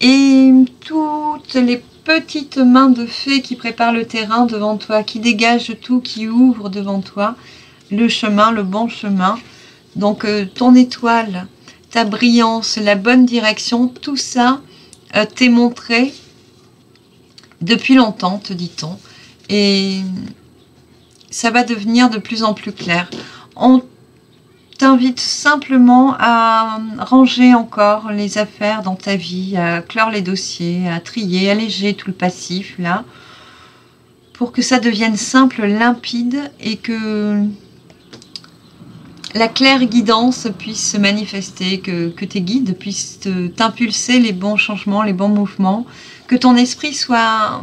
Et toutes les petites mains de fées qui préparent le terrain devant toi, qui dégagent tout, qui ouvrent devant toi, le chemin, le bon chemin. Donc ton étoile, ta brillance, la bonne direction, tout ça t'est montré depuis longtemps, te dit-on. Et ça va devenir de plus en plus clair. On t'invite simplement à ranger encore les affaires dans ta vie, à clore les dossiers, à trier, alléger tout le passif là, pour que ça devienne simple, limpide et que la claire guidance puisse se manifester, que tes guides puissent t'impulser les bons changements, les bons mouvements, que ton esprit soit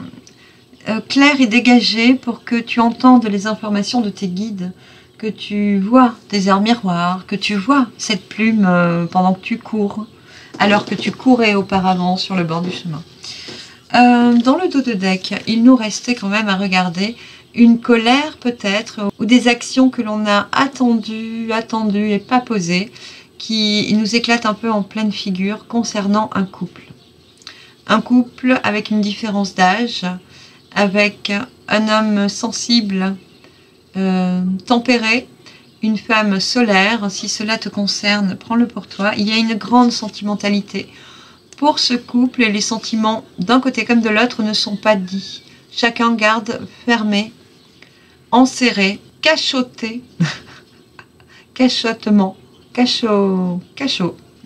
clair et dégagé pour que tu entendes les informations de tes guides, que tu vois des heures miroirs, que tu vois cette plume pendant que tu cours, alors que tu courais auparavant sur le bord du chemin. Dans le dos de deck, il nous restait quand même à regarder une colère peut-être, ou des actions que l'on a attendues et pas posées, qui nous éclatent un peu en pleine figure concernant un couple. un couple avec une différence d'âge, avec un homme sensible, tempéré, une femme solaire. Si cela te concerne, prends-le pour toi. Il y a une grande sentimentalité. Pour ce couple, les sentiments d'un côté comme de l'autre ne sont pas dits. Chacun garde fermé, enserré, cachoté, cachotement, cachot.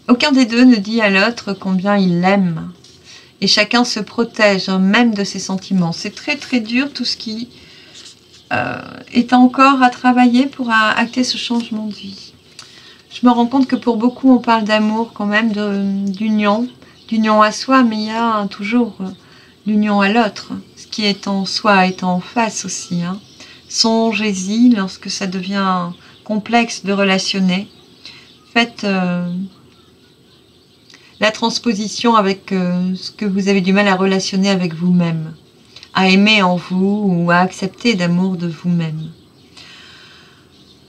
Aucun des deux ne dit à l'autre combien il l'aime. Et chacun se protège, hein, même de ses sentiments. C'est très très dur tout ce qui est encore à travailler pour acter ce changement de vie. Je me rends compte que pour beaucoup on parle d'amour quand même, d'union à soi, mais il y a toujours l'union à l'autre. Ce qui est en soi est en face aussi. Hein. Songez-y lorsque ça devient complexe de relationner. Faites la transposition avec ce que vous avez du mal à relationner avec vous-même, à aimer en vous ou à accepter d'amour de vous-même.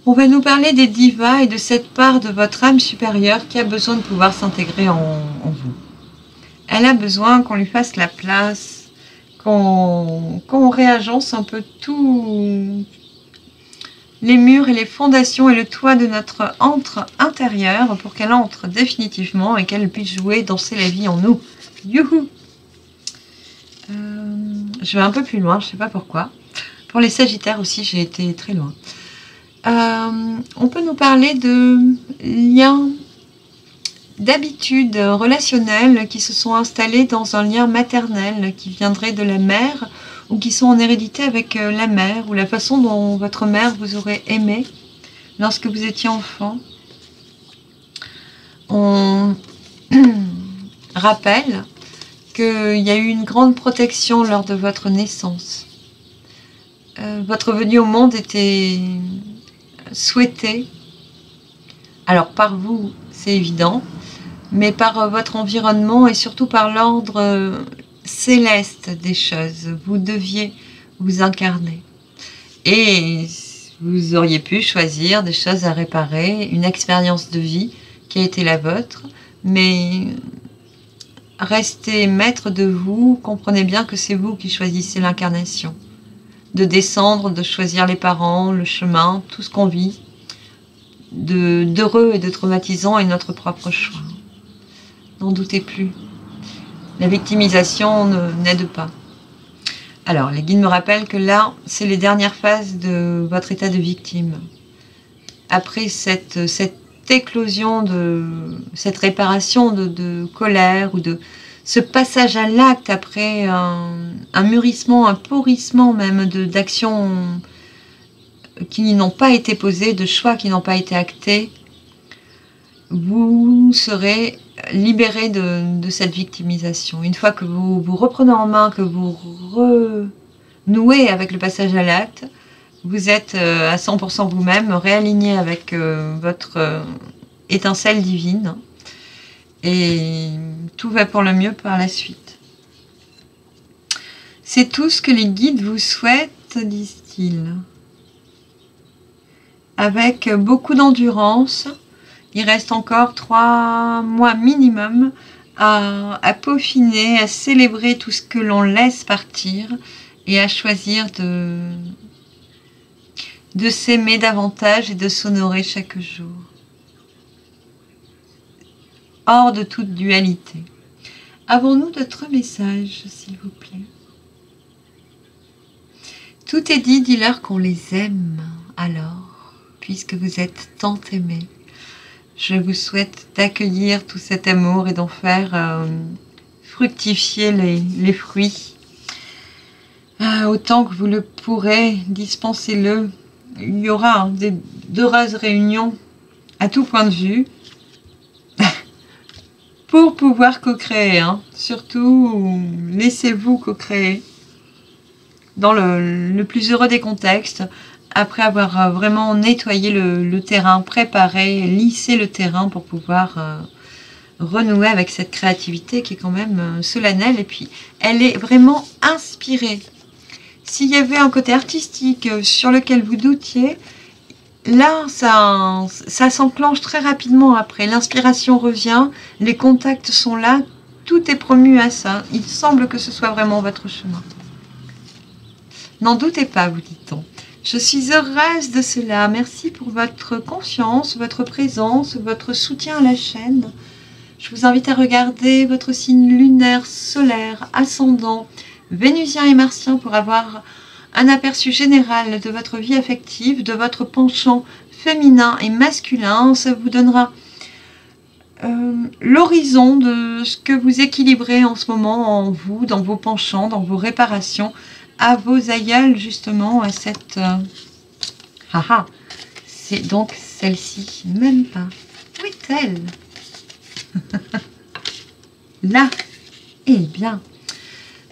On va nous parler des divas et de cette part de votre âme supérieure qui a besoin de pouvoir s'intégrer en vous. Elle a besoin qu'on lui fasse la place, qu'on réagence un peu tous les murs et les fondations et le toit de notre antre intérieur pour qu'elle entre définitivement et qu'elle puisse jouer, danser la vie en nous. Youhou! Je vais un peu plus loin, je ne sais pas pourquoi. Pour les Sagittaires aussi, j'ai été très loin. On peut nous parler de liens, d'habitudes relationnelles qui se sont installées dans un lien maternel qui viendrait de la mère ou qui sont en hérédité avec la mère ou la façon dont votre mère vous aurait aimé lorsque vous étiez enfant. On rappelle qu'il y a eu une grande protection lors de votre naissance. Votre venue au monde était souhaitée, alors par vous, c'est évident, mais par votre environnement et surtout par l'ordre céleste des choses. Vous deviez vous incarner. Et vous auriez pu choisir des choses à réparer, une expérience de vie qui a été la vôtre, mais restez maître de vous, comprenez bien que c'est vous qui choisissez l'incarnation. De descendre, de choisir les parents, le chemin, tout ce qu'on vit, d'heureux et de traumatisant est notre propre choix. N'en doutez plus. La victimisation n'aide pas. Alors, les guides me rappellent que là, c'est les dernières phases de votre état de victime. Après cette éclosion, cette réparation de colère ou de ce passage à l'acte après un mûrissement, un pourrissement même d'actions qui n'ont pas été posées, de choix qui n'ont pas été actés, vous serez libéré de cette victimisation. Une fois que vous vous reprenez en main, que vous renouez avec le passage à l'acte, vous êtes à 100% vous-même, réaligné avec votre étincelle divine. Et tout va pour le mieux par la suite. C'est tout ce que les guides vous souhaitent, disent-ils. Avec beaucoup d'endurance, il reste encore 3 mois minimum à peaufiner, à célébrer tout ce que l'on laisse partir et à choisir de s'aimer davantage et de s'honorer chaque jour. Hors de toute dualité. Avons-nous d'autres messages, s'il vous plaît? Tout est dit, dis-leur qu'on les aime. Alors, puisque vous êtes tant aimés, je vous souhaite d'accueillir tout cet amour et d'en faire fructifier les fruits. Autant que vous le pourrez, dispensez-le. Il y aura d'heureuses réunions à tout point de vue. Pour pouvoir co-créer, hein. Surtout, laissez-vous co-créer dans le plus heureux des contextes, après avoir vraiment nettoyé le terrain, préparé, lissé le terrain pour pouvoir renouer avec cette créativité qui est quand même solennelle et puis elle est vraiment inspirée. S'il y avait un côté artistique sur lequel vous doutiez, là, ça s'enclenche très rapidement après. L'inspiration revient, les contacts sont là, tout est promu à ça. Il semble que ce soit vraiment votre chemin. N'en doutez pas, vous dit-on. Je suis heureuse de cela. Merci pour votre confiance, votre présence, votre soutien à la chaîne. Je vous invite à regarder votre signe lunaire, solaire, ascendant, vénusien et martien pour avoir un aperçu général de votre vie affective, de votre penchant féminin et masculin. Ça vous donnera l'horizon de ce que vous équilibrez en ce moment en vous, dans vos penchants, dans vos réparations, à vos aïeuls justement, à cette... c'est donc celle-ci, même pas. Où est-elle? Là, eh bien,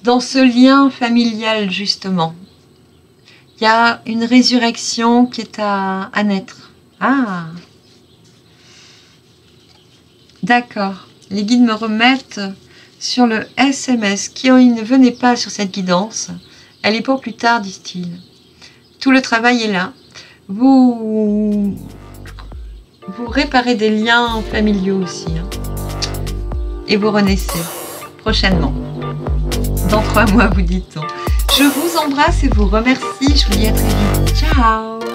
dans ce lien familial justement, il y a une résurrection qui est à naître. Ah, d'accord. Les guides me remettent sur le SMS qui ne venait pas sur cette guidance. Elle est pour plus tard, disent-ils. Tout le travail est là. Vous réparez des liens familiaux aussi. Et vous renaissez prochainement. Dans 3 mois, vous dit-on. Je vous embrasse et vous remercie. Je vous dis à très vite. Ciao!